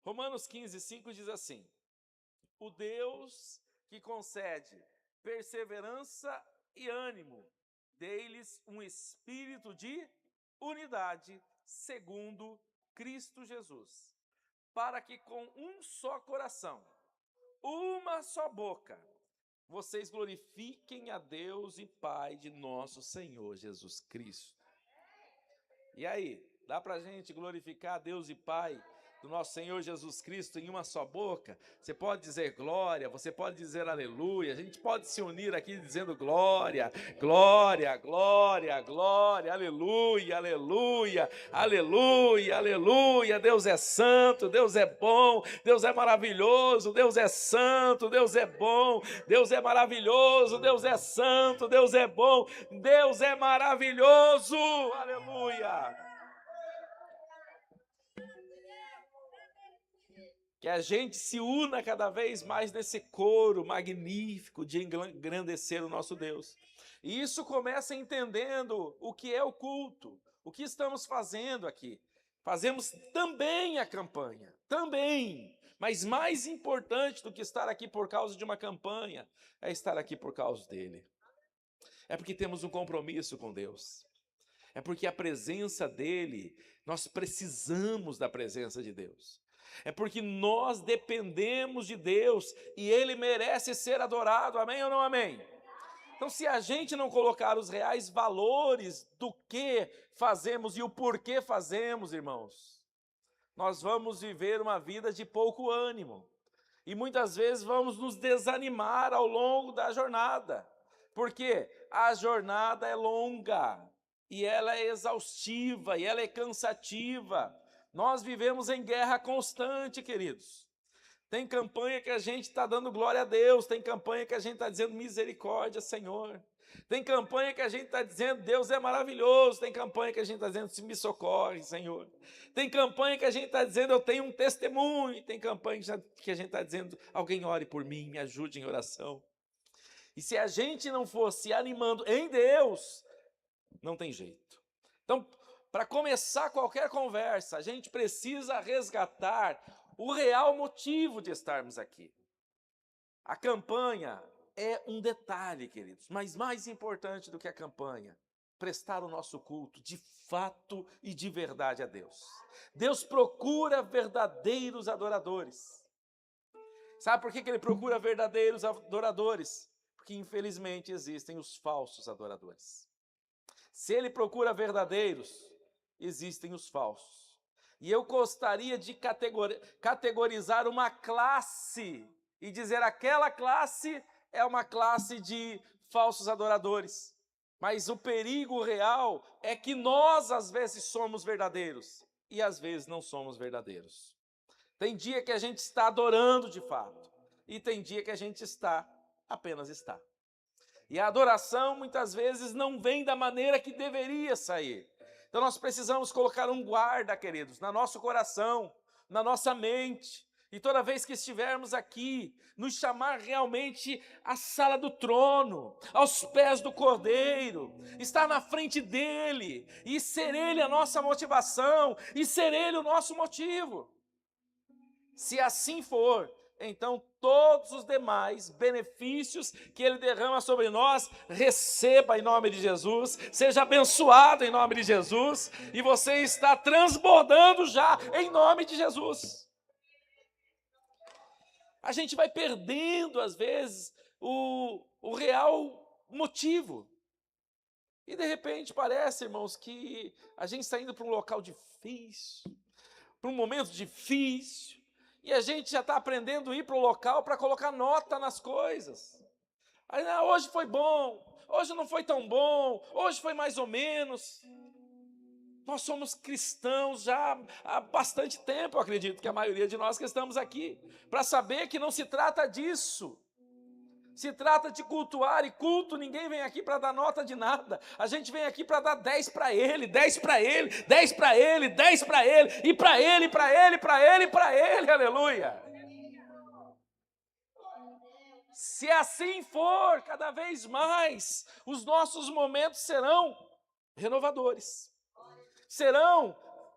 Romanos 15:5 diz assim: o Deus que concede perseverança e ânimo, dê-lhes um espírito de unidade, segundo Cristo Jesus, para que com um só coração, uma só boca, vocês glorifiquem a Deus e Pai de nosso Senhor Jesus Cristo. E aí, dá pra gente glorificar a Deus e Pai do nosso Senhor Jesus Cristo em uma só boca? Você pode dizer glória, você pode dizer aleluia, a gente pode se unir aqui dizendo glória, glória, glória, glória, aleluia, aleluia, aleluia, aleluia. Deus é santo, Deus é bom, Deus é maravilhoso, Deus é santo, Deus é bom, Deus é maravilhoso, Deus é santo, Deus é bom, Deus é maravilhoso, aleluia. Que a gente se una cada vez mais nesse coro magnífico de engrandecer o nosso Deus. E isso começa entendendo o que é o culto, o que estamos fazendo aqui. Fazemos também a campanha, também. Mas mais importante do que estar aqui por causa de uma campanha, é estar aqui por causa dele. É porque temos um compromisso com Deus. É porque a presença dele, nós precisamos da presença de Deus. É porque nós dependemos de Deus e ele merece ser adorado, amém ou não amém? Então, se a gente não colocar os reais valores do que fazemos e o porquê fazemos, irmãos, nós vamos viver uma vida de pouco ânimo. E muitas vezes vamos nos desanimar ao longo da jornada. Porque a jornada é longa, e ela é exaustiva, e ela é cansativa. Nós vivemos em guerra constante, queridos. Tem campanha que a gente está dando glória a Deus, tem campanha que a gente está dizendo misericórdia, Senhor. Tem campanha que a gente está dizendo Deus é maravilhoso, tem campanha que a gente está dizendo se me socorre, Senhor. Tem campanha que a gente está dizendo eu tenho um testemunho, tem campanha que a gente está dizendo alguém ore por mim, me ajude em oração. E se a gente não fosse animando em Deus, não tem jeito. Então, para começar qualquer conversa, a gente precisa resgatar o real motivo de estarmos aqui. A campanha é um detalhe, queridos, mas mais importante do que a campanha, prestar o nosso culto de fato e de verdade a Deus. Deus procura verdadeiros adoradores. Sabe por que ele procura verdadeiros adoradores? Porque infelizmente existem os falsos adoradores. Se ele procura verdadeiros, existem os falsos. E eu gostaria de categorizar uma classe e dizer aquela classe é uma classe de falsos adoradores. Mas o perigo real é que nós às vezes somos verdadeiros e às vezes não somos verdadeiros. Tem dia que a gente está adorando de fato e tem dia que a gente apenas está. E a adoração muitas vezes não vem da maneira que deveria sair. Então nós precisamos colocar um guarda, queridos, no nosso coração, na nossa mente. E toda vez que estivermos aqui, nos chamar realmente à sala do trono, aos pés do Cordeiro, estar na frente dele, e ser ele a nossa motivação, e ser ele o nosso motivo. Se assim for, então todos os demais benefícios que ele derrama sobre nós, receba em nome de Jesus, seja abençoado em nome de Jesus, e você está transbordando já em nome de Jesus. A gente vai perdendo às vezes o real motivo. E de repente parece, irmãos, que a gente está indo para um local difícil, para um momento difícil, e a gente já está aprendendo a ir para o local para colocar nota nas coisas. Aí, hoje foi bom, hoje não foi tão bom, hoje foi mais ou menos. Nós somos cristãos já há bastante tempo, eu acredito que a maioria de nós que estamos aqui, para saber que não se trata disso. Se trata de cultuar, e culto, ninguém vem aqui para dar nota de nada. A gente vem aqui para dar 10 para ele, 10 para ele, 10 para ele, 10 para ele, e para ele, para ele, para ele, para ele, aleluia. Se assim for, cada vez mais, os nossos momentos serão renovadores. Serão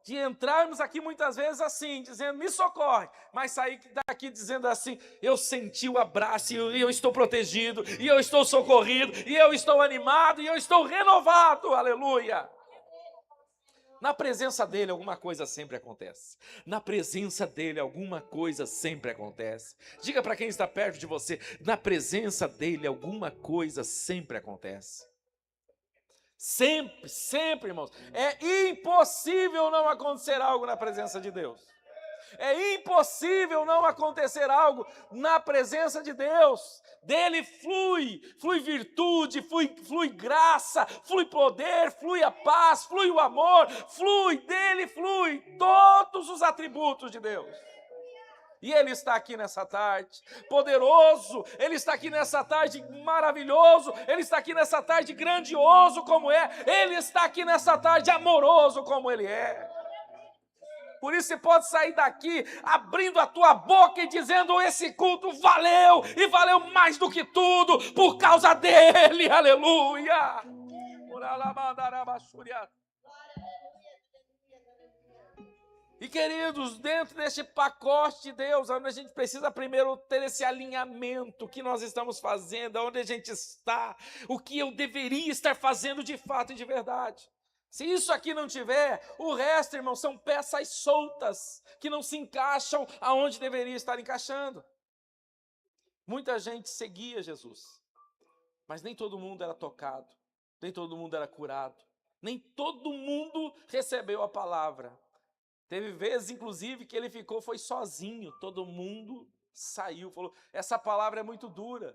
de entrarmos aqui muitas vezes assim, dizendo, me socorre, mas sair daqui dizendo assim, eu senti o abraço, e eu estou protegido, e eu estou socorrido, e eu estou animado, e eu estou renovado, aleluia. Na presença dele, alguma coisa sempre acontece. Na presença dele, alguma coisa sempre acontece. Diga para quem está perto de você, na presença dele, alguma coisa sempre acontece. Sempre, sempre, irmãos. É impossível não acontecer algo na presença de Deus. É impossível não acontecer algo na presença de Deus. Dele flui virtude, flui graça, flui poder, flui a paz, flui o amor, dele flui todos os atributos de Deus. E Ele está aqui nessa tarde, poderoso, Ele está aqui nessa tarde maravilhoso, Ele está aqui nessa tarde grandioso como é, Ele está aqui nessa tarde amoroso como Ele é. Por isso você pode sair daqui abrindo a tua boca e dizendo, esse culto valeu, e valeu mais do que tudo, por causa dele, aleluia. E queridos, dentro deste pacote de Deus, onde a gente precisa primeiro ter esse alinhamento, o que nós estamos fazendo, onde a gente está, o que eu deveria estar fazendo de fato e de verdade. Se isso aqui não tiver, o resto, irmão, são peças soltas, que não se encaixam aonde deveria estar encaixando. Muita gente seguia Jesus, mas nem todo mundo era tocado, nem todo mundo era curado, nem todo mundo recebeu a palavra. Teve vezes, inclusive, que ele foi sozinho, todo mundo saiu, falou, essa palavra é muito dura.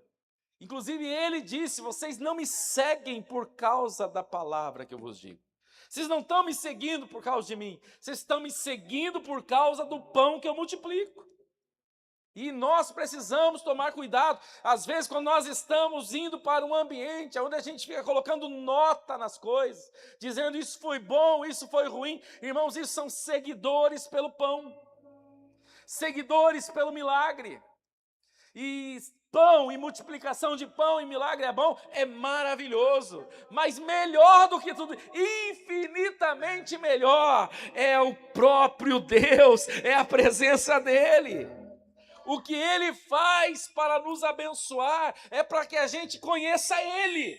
Inclusive ele disse, vocês não me seguem por causa da palavra que eu vos digo. Vocês não estão me seguindo por causa de mim, vocês estão me seguindo por causa do pão que eu multiplico. E nós precisamos tomar cuidado, às vezes quando nós estamos indo para um ambiente onde a gente fica colocando nota nas coisas, dizendo isso foi bom, isso foi ruim, irmãos, isso são seguidores pelo pão, seguidores pelo milagre. E pão e multiplicação de pão e milagre é bom, é maravilhoso, mas melhor do que tudo, infinitamente melhor, é o próprio Deus, é a presença dEle. O que Ele faz para nos abençoar é para que a gente conheça Ele.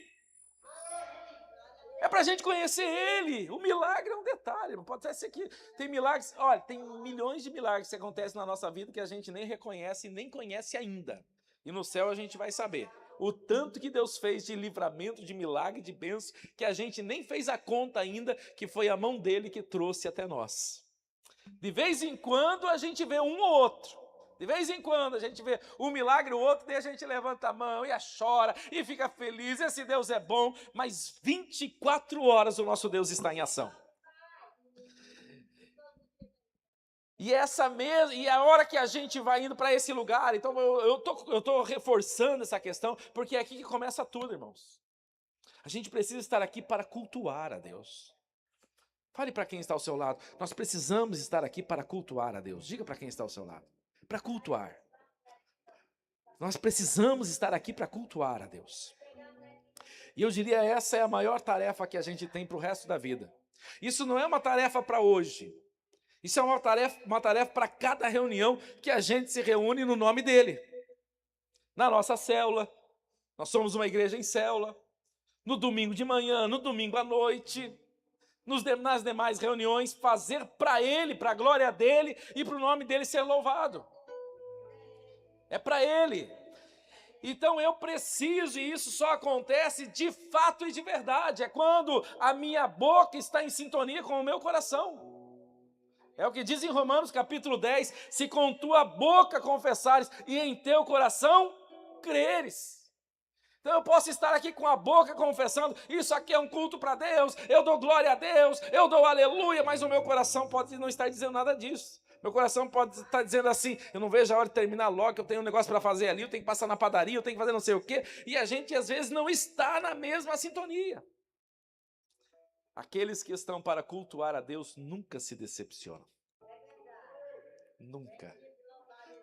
É para a gente conhecer Ele. O milagre é um detalhe, não pode ser que tem milagres, olha, tem milhões de milagres que acontecem na nossa vida que a gente nem reconhece e nem conhece ainda. E no céu a gente vai saber o tanto que Deus fez de livramento, de milagre, de bênção, que a gente nem fez a conta ainda, que foi a mão dEle que trouxe até nós. De vez em quando a gente vê um ou outro. De vez em quando a gente vê um milagre, o outro, daí a gente levanta a mão e chora e fica feliz, esse Deus é bom, mas 24 horas o nosso Deus está em ação. E a hora que a gente vai indo para esse lugar, então eu tô reforçando essa questão, porque é aqui que começa tudo, irmãos. A gente precisa estar aqui para cultuar a Deus. Fale para quem está ao seu lado, nós precisamos estar aqui para cultuar a Deus. Diga para quem está ao seu lado. Para cultuar. Nós precisamos estar aqui para cultuar a Deus. E eu diria, essa é a maior tarefa que a gente tem para o resto da vida. Isso não é uma tarefa para hoje. Isso é uma tarefa para cada reunião que a gente se reúne no nome dEle. Na nossa célula, nós somos uma igreja em célula, no domingo de manhã, no domingo à noite, nas demais reuniões, fazer para Ele, para a glória dEle e para o nome dEle ser louvado. É para Ele. Então eu preciso, e isso só acontece de fato e de verdade, é quando a minha boca está em sintonia com o meu coração. É o que diz em Romanos capítulo 10, se com tua boca confessares e em teu coração creres. Então eu posso estar aqui com a boca confessando, isso aqui é um culto para Deus, eu dou glória a Deus, eu dou aleluia, mas o meu coração pode não estar dizendo nada disso. Meu coração pode estar dizendo assim, eu não vejo a hora de terminar logo, que eu tenho um negócio para fazer ali, eu tenho que passar na padaria, eu tenho que fazer não sei o quê, e a gente às vezes não está na mesma sintonia. Aqueles que estão para cultuar a Deus nunca se decepcionam. Nunca.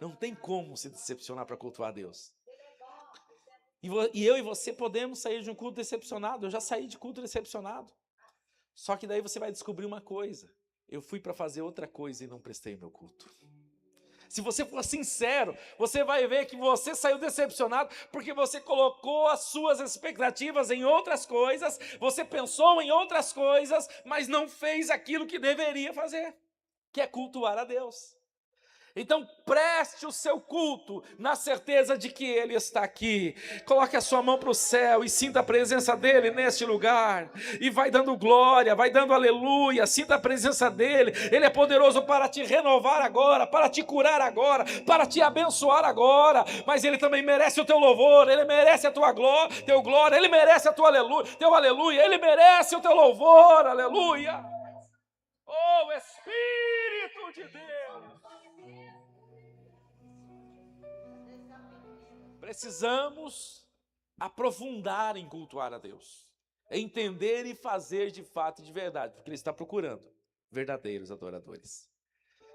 Não tem como se decepcionar para cultuar a Deus. E eu e você podemos sair de um culto decepcionado. Eu já saí de culto decepcionado. Só que daí você vai descobrir uma coisa. eu fui para fazer outra coisa e não prestei meu culto. Se você for sincero, você vai ver que você saiu decepcionado porque você colocou as suas expectativas em outras coisas, você pensou em outras coisas, mas não fez aquilo que deveria fazer, que é cultuar a Deus. Então preste o seu culto na certeza de que Ele está aqui. Coloque a sua mão para o céu e sinta a presença dEle neste lugar. E vai dando glória, vai dando aleluia, sinta a presença dEle. Ele é poderoso para te renovar agora, para te curar agora, para te abençoar agora. Mas Ele também merece o teu louvor, Ele merece a tua glória, teu glória, Ele merece a tua aleluia, teu aleluia, Ele merece o teu louvor, aleluia. Oh, Espírito de Deus! Precisamos aprofundar em cultuar a Deus, entender e fazer de fato e de verdade, porque Ele está procurando verdadeiros adoradores.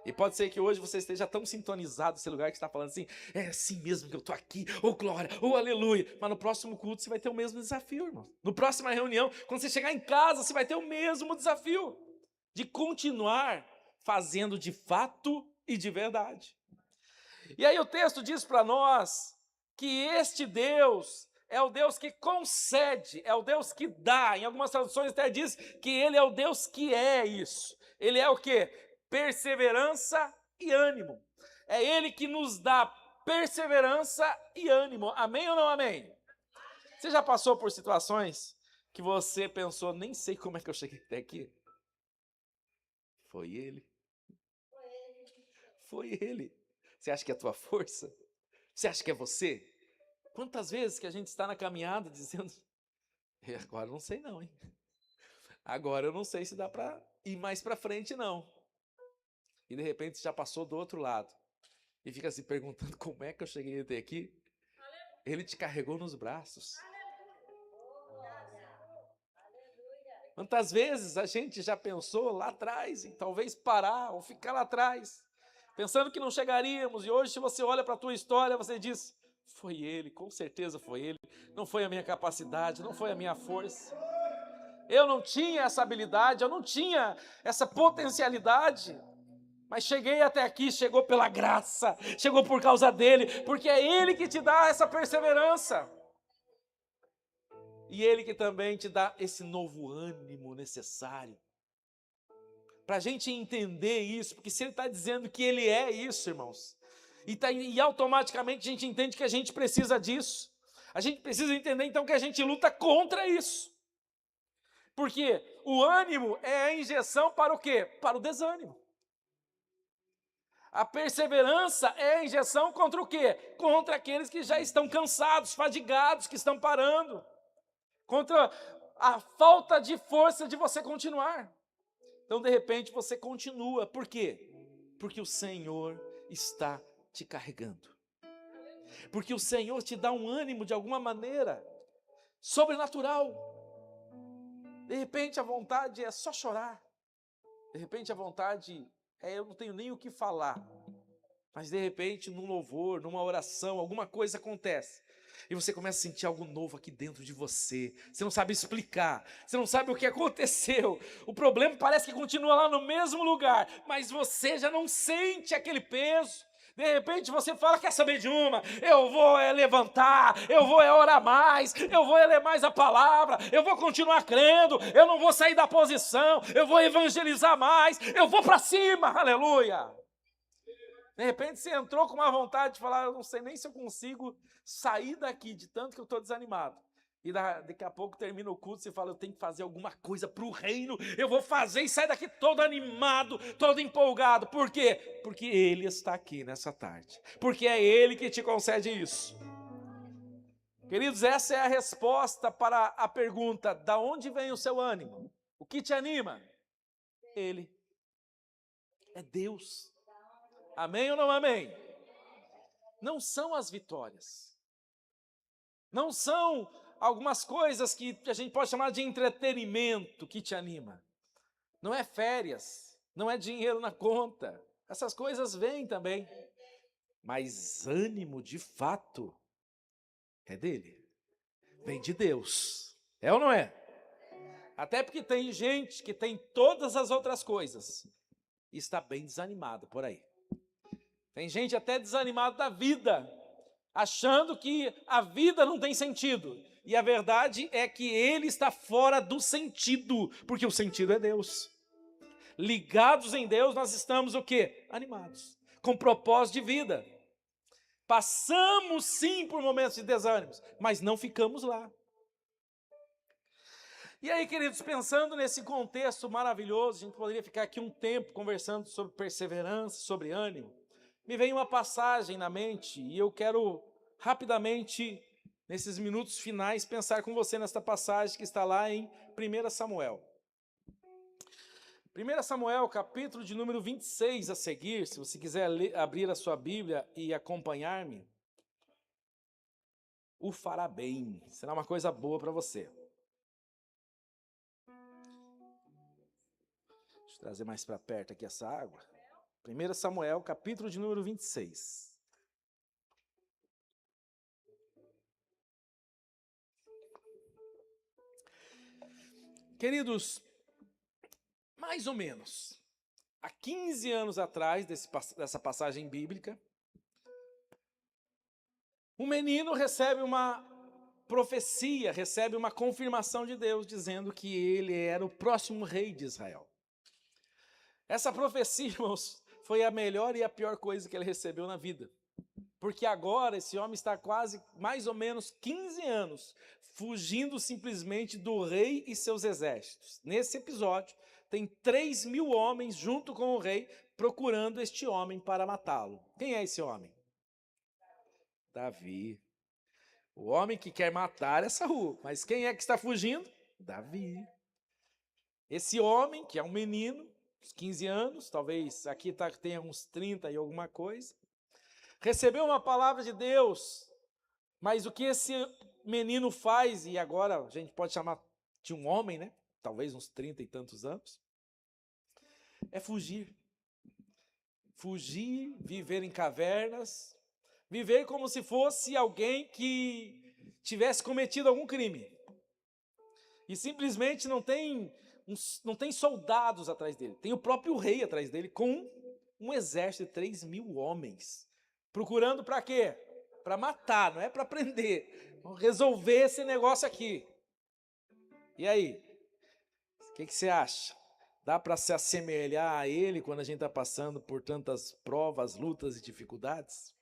E pode ser que hoje você esteja tão sintonizado nesse lugar que está falando assim, é assim mesmo que eu estou aqui, oh glória, oh aleluia. Mas no próximo culto você vai ter o mesmo desafio, irmão. No próxima reunião, quando você chegar em casa, você vai ter o mesmo desafio de continuar fazendo de fato e de verdade. E aí o texto diz para nós que este Deus é o Deus que concede, é o Deus que dá. Em algumas traduções até diz que Ele é o Deus que é isso. Ele é o quê? Perseverança e ânimo. É Ele que nos dá perseverança e ânimo. Amém ou não amém? Você já passou por situações que você pensou, nem sei como é que eu cheguei até aqui? Foi Ele. Foi Ele. Você acha que é a tua força? Você acha que é você? Quantas vezes que a gente está na caminhada dizendo, agora eu não sei não, hein? Agora eu não sei se dá para ir mais para frente não. E de repente já passou do outro lado. E fica se perguntando como é que eu cheguei até aqui. Ele te carregou nos braços. Quantas vezes a gente já pensou lá atrás em talvez parar ou ficar lá atrás, pensando que não chegaríamos, e hoje se você olha para a tua história, você diz, foi Ele, com certeza foi Ele, não foi a minha capacidade, não foi a minha força, eu não tinha essa habilidade, eu não tinha essa potencialidade, mas cheguei até aqui, chegou pela graça, chegou por causa dEle, porque é Ele que te dá essa perseverança, e Ele que também te dá esse novo ânimo necessário, para a gente entender isso, porque se Ele está dizendo que Ele é isso, irmãos, e automaticamente a gente entende que a gente precisa disso, a gente precisa entender então que a gente luta contra isso, porque o ânimo é a injeção para o quê? Para o desânimo. A perseverança é a injeção contra o quê? Contra aqueles que já estão cansados, fadigados, que estão parando, contra a falta de força de você continuar. Então, de repente, você continua. Por quê? Porque o Senhor está te carregando. Porque o Senhor te dá um ânimo de alguma maneira sobrenatural. De repente, a vontade é só chorar. De repente, a vontade é eu não tenho nem o que falar. Mas, de repente, num louvor, numa oração, alguma coisa acontece. E você começa a sentir algo novo aqui dentro de você. Você não sabe explicar. Você não sabe o que aconteceu. O problema parece que continua lá no mesmo lugar. Mas você já não sente aquele peso. De repente você fala, quer saber de uma? Eu vou levantar, eu vou orar mais, eu vou ler mais a palavra, eu vou continuar crendo, eu não vou sair da posição, eu vou evangelizar mais, eu vou para cima, aleluia. De repente você entrou com uma vontade de falar, eu não sei nem se eu consigo sair daqui, de tanto que eu estou desanimado. E daqui a pouco termina o culto, você fala, eu tenho que fazer alguma coisa para o reino, eu vou fazer e sair daqui todo animado, todo empolgado. Por quê? Porque Ele está aqui nessa tarde. Porque é Ele que te concede isso. Queridos, essa é a resposta para a pergunta, da onde vem o seu ânimo? O que te anima? Ele. É Deus. Amém ou não amém? Não são as vitórias. Não são algumas coisas que a gente pode chamar de entretenimento que te anima. Não é férias, não é dinheiro na conta. Essas coisas vêm também. Mas ânimo de fato é dele. Vem de Deus. É ou não é? Até porque tem gente que tem todas as outras coisas, e está bem desanimado por aí. Tem gente até desanimada da vida, achando que a vida não tem sentido. E a verdade é que ele está fora do sentido, porque o sentido é Deus. Ligados em Deus, nós estamos o quê? Animados, com propósito de vida. Passamos sim por momentos de desânimos, mas não ficamos lá. E aí, queridos, pensando nesse contexto maravilhoso, a gente poderia ficar aqui um tempo conversando sobre perseverança, sobre ânimo. Me vem uma passagem na mente e eu quero rapidamente, nesses minutos finais, pensar com você nesta passagem que está lá em 1 Samuel. 1 Samuel, capítulo de número 26 a seguir, se você quiser abrir a sua Bíblia e acompanhar-me, o fará bem, será uma coisa boa para você. Deixa eu trazer mais para perto aqui essa água. 1 Samuel, capítulo de número 26. Queridos, mais ou menos, há 15 anos atrás dessa passagem bíblica, um menino recebe uma profecia, recebe uma confirmação de Deus, dizendo que ele era o próximo rei de Israel. Essa profecia, irmãos, foi a melhor e a pior coisa que ele recebeu na vida. Porque agora esse homem está quase, mais ou menos 15 anos, fugindo simplesmente do rei e seus exércitos. Nesse episódio, tem 3.000 homens junto com o rei, procurando este homem para matá-lo. Quem é esse homem? Davi. O homem que quer matar essa rua. Mas quem é que está fugindo? Davi. Esse homem, que é um menino, uns 15 anos, talvez aqui tenha uns 30 e alguma coisa, recebeu uma palavra de Deus, mas o que esse menino faz, e agora a gente pode chamar de um homem, né? Talvez uns 30 e tantos anos, é fugir. Fugir, viver em cavernas, viver como se fosse alguém que tivesse cometido algum crime. E simplesmente não tem soldados atrás dele, tem o próprio rei atrás dele, com um exército de 3.000 homens. Procurando para quê? Para matar, não é para prender. Vamos resolver esse negócio aqui. E aí? O que você acha? Dá para se assemelhar a ele quando a gente está passando por tantas provas, lutas e dificuldades?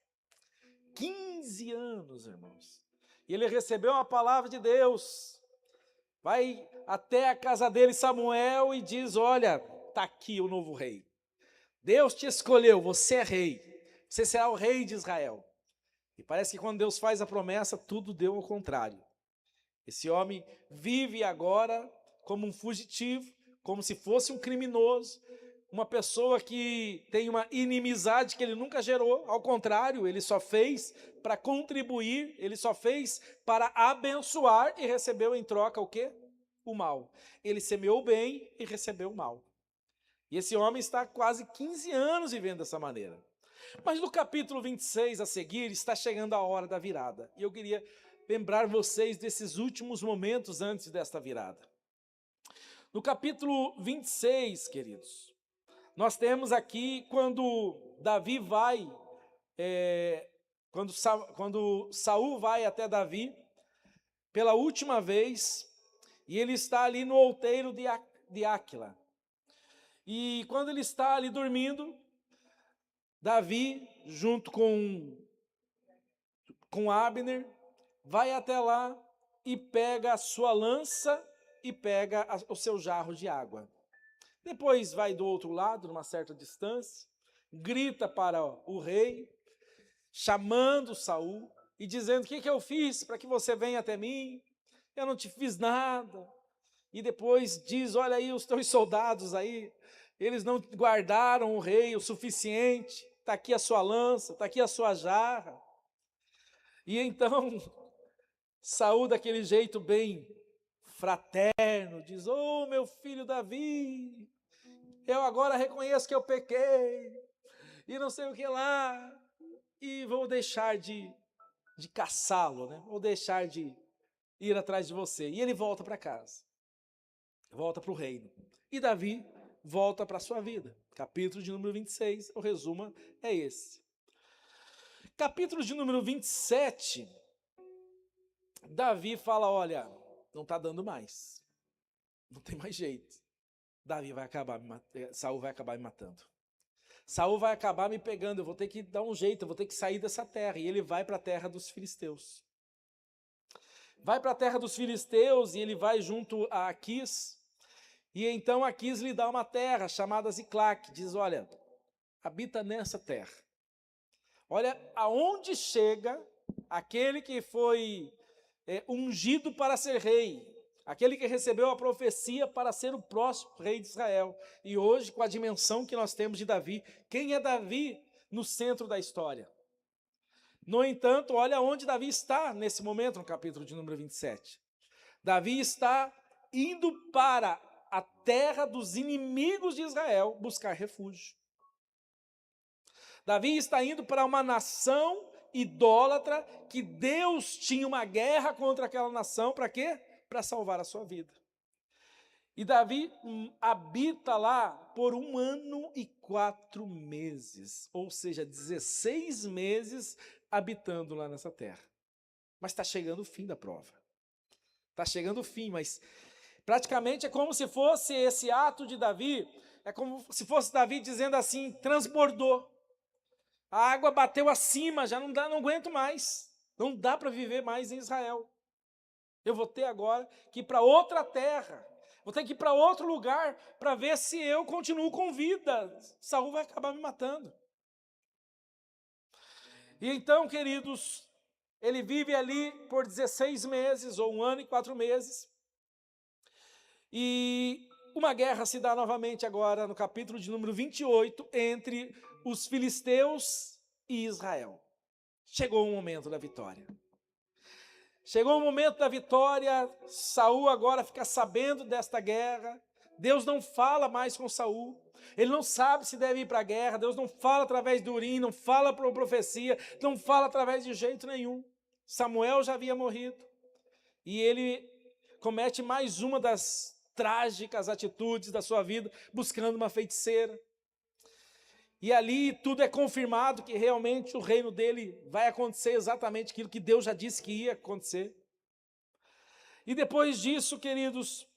15 anos, irmãos. E ele recebeu uma palavra de Deus. Vai até a casa dele, Samuel, e diz, olha, está aqui o novo rei. Deus te escolheu, você é rei. Você será o rei de Israel. E parece que quando Deus faz a promessa, tudo deu ao contrário. Esse homem vive agora como um fugitivo, como se fosse um criminoso, uma pessoa que tem uma inimizade que ele nunca gerou, ao contrário, ele só fez para contribuir, ele só fez para abençoar e recebeu em troca o quê? O mal. Ele semeou o bem e recebeu o mal. E esse homem está quase 15 anos vivendo dessa maneira. Mas no capítulo 26 a seguir, está chegando a hora da virada. E eu queria lembrar vocês desses últimos momentos antes desta virada. No capítulo 26, queridos, nós temos aqui quando Davi vai, quando Saul vai até Davi pela última vez, e ele está ali no outeiro de Áquila. E quando ele está ali dormindo, Davi, junto com Abner, vai até lá e pega a sua lança e pega o seu jarro de água. Depois vai do outro lado, numa certa distância, grita para o rei, chamando Saul e dizendo, o que eu fiz para que você venha até mim? Eu não te fiz nada. E depois diz, olha aí os teus soldados aí, eles não guardaram o rei o suficiente, está aqui a sua lança, está aqui a sua jarra. E então, Saul, daquele jeito bem fraterno, diz, ô meu filho Davi, eu agora reconheço que eu pequei, e não sei o que lá, e vou deixar de caçá-lo, né? Vou deixar de ir atrás de você. E ele volta para casa, volta para o reino. E Davi volta para a sua vida. Capítulo de número 26, o resumo é esse. Capítulo de número 27, Davi fala, olha, não está dando mais. Não tem mais jeito. Saul vai acabar me matando. Saul vai acabar me pegando, eu vou ter que dar um jeito, eu vou ter que sair dessa terra. E ele vai para a terra dos filisteus. Vai para a terra dos filisteus e ele vai junto a Aquis. E então Aquis lhe dá uma terra chamada Ziclac. Diz, olha, habita nessa terra. Olha aonde chega aquele que foi ungido para ser rei. Aquele que recebeu a profecia para ser o próximo rei de Israel. E hoje, com a dimensão que nós temos de Davi, quem é Davi no centro da história? No entanto, olha onde Davi está nesse momento, no capítulo de número 27. Davi está indo para a terra dos inimigos de Israel buscar refúgio. Davi está indo para uma nação idólatra que Deus tinha uma guerra contra aquela nação, para quê? Para salvar a sua vida. E Davi habita lá por 1 ano e 4 meses, ou seja, 16 meses habitando lá nessa terra. Mas está chegando o fim da prova. Está chegando o fim, mas praticamente é como se fosse esse ato de Davi, é como se fosse Davi dizendo assim, transbordou. A água bateu acima, já não aguento mais. Não dá para viver mais em Israel. Eu vou ter agora que ir para outra terra, vou ter que ir para outro lugar para ver se eu continuo com vida. Saul vai acabar me matando. E então, queridos, ele vive ali por 16 meses, ou 1 ano e 4 meses, e uma guerra se dá novamente agora no capítulo de número 28, entre os filisteus e Israel. Chegou o momento da vitória. Chegou o momento da vitória, Saul agora fica sabendo desta guerra, Deus não fala mais com Saul, ele não sabe se deve ir para a guerra, Deus não fala através de Urim, não fala por profecia, não fala através de jeito nenhum. Samuel já havia morrido, e ele comete mais uma das trágicas atitudes da sua vida, buscando uma feiticeira. E ali tudo é confirmado que realmente o reino dele vai acontecer exatamente aquilo que Deus já disse que ia acontecer. E depois disso, queridos,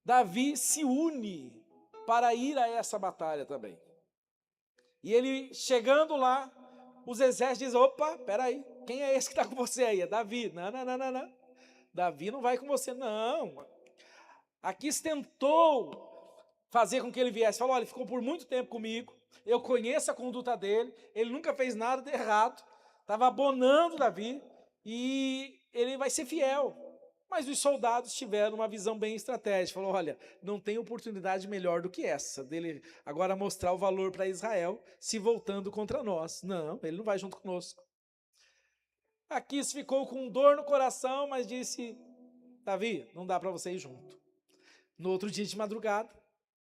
Davi se une para ir a essa batalha também. E ele chegando lá, os exércitos dizem, opa, peraí, quem é esse que está com você aí? É Davi. Não. Davi não vai com você, não. Aquis tentou fazer com que ele viesse. Falou, olha, ele ficou por muito tempo comigo, eu conheço a conduta dele, ele nunca fez nada de errado, estava abonando Davi, e ele vai ser fiel. Mas os soldados tiveram uma visão bem estratégica, falou, olha, não tem oportunidade melhor do que essa, dele agora mostrar o valor para Israel, se voltando contra nós. Não, ele não vai junto conosco. Aquis ficou com dor no coração, mas disse, Davi, não dá para você ir junto. No outro dia de madrugada,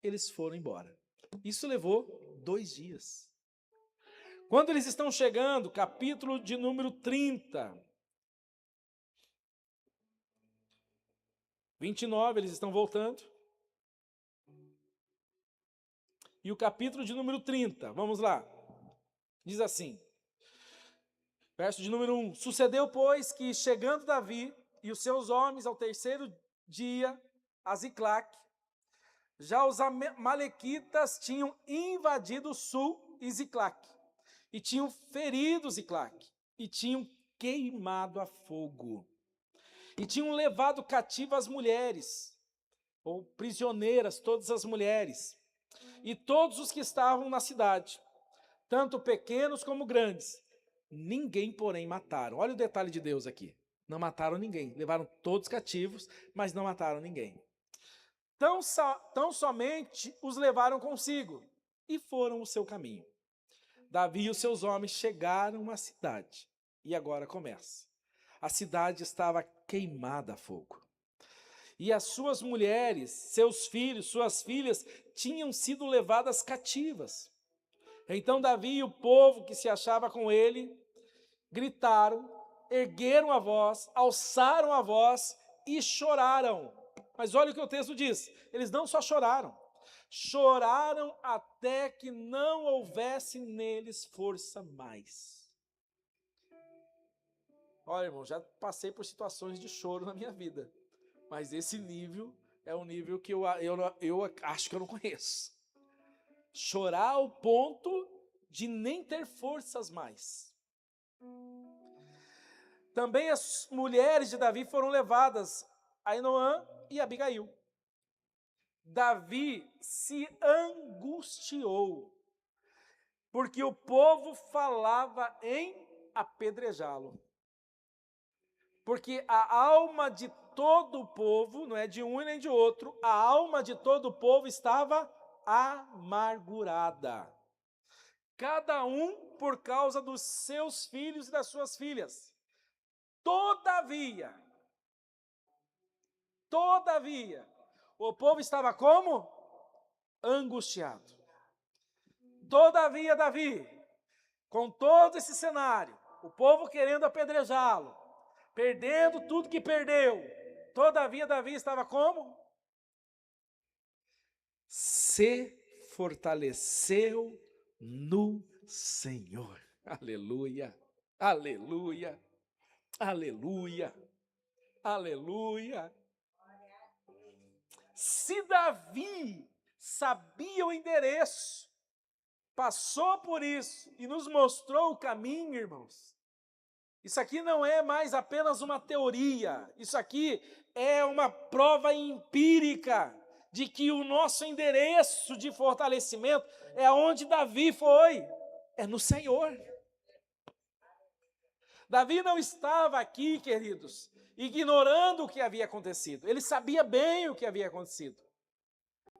eles foram embora. Isso levou 2 dias. Quando eles estão chegando, capítulo de número 30, 29, eles estão voltando. E o capítulo de número 30, vamos lá. Diz assim, verso de número 1. Sucedeu, pois, que chegando Davi e os seus homens ao 3º dia a Ziclac, já os amalequitas tinham invadido o sul e Ziclac, e tinham ferido Ziclac, e tinham queimado a fogo, e tinham levado cativo as mulheres, ou prisioneiras, todas as mulheres, e todos os que estavam na cidade, tanto pequenos como grandes. Ninguém, porém, mataram. Olha o detalhe de Deus aqui. Não mataram ninguém. Levaram todos cativos, mas não mataram ninguém. Tão somente os levaram consigo e foram o seu caminho. Davi e os seus homens chegaram à cidade. E agora começa. A cidade estava queimada a fogo. E as suas mulheres, seus filhos, suas filhas tinham sido levadas cativas. Então Davi e o povo que se achava com ele gritaram, ergueram a voz, alçaram a voz e choraram. Mas olha o que o texto diz, eles não só choraram, choraram até que não houvesse neles força mais. Olha, irmão, já passei por situações de choro na minha vida, mas esse nível é um nível que eu acho que eu não conheço. Chorar ao ponto de nem ter forças mais. Também as mulheres de Davi foram levadas, Ainoã e Abigail. Davi se angustiou, porque o povo falava em apedrejá-lo. Porque a alma de todo o povo, não é de um e nem de outro, a alma de todo o povo estava amargurada. Cada um por causa dos seus filhos e das suas filhas. Todavia, o povo estava como? Angustiado. Todavia, Davi, com todo esse cenário, o povo querendo apedrejá-lo, perdendo tudo que perdeu, todavia, Davi estava como? Se fortaleceu no Senhor. Aleluia, aleluia, aleluia, aleluia. Se Davi sabia o endereço, passou por isso e nos mostrou o caminho, irmãos, isso aqui não é mais apenas uma teoria, isso aqui é uma prova empírica de que o nosso endereço de fortalecimento é onde Davi foi, é no Senhor. Davi não estava aqui, queridos, ignorando o que havia acontecido. Ele sabia bem o que havia acontecido.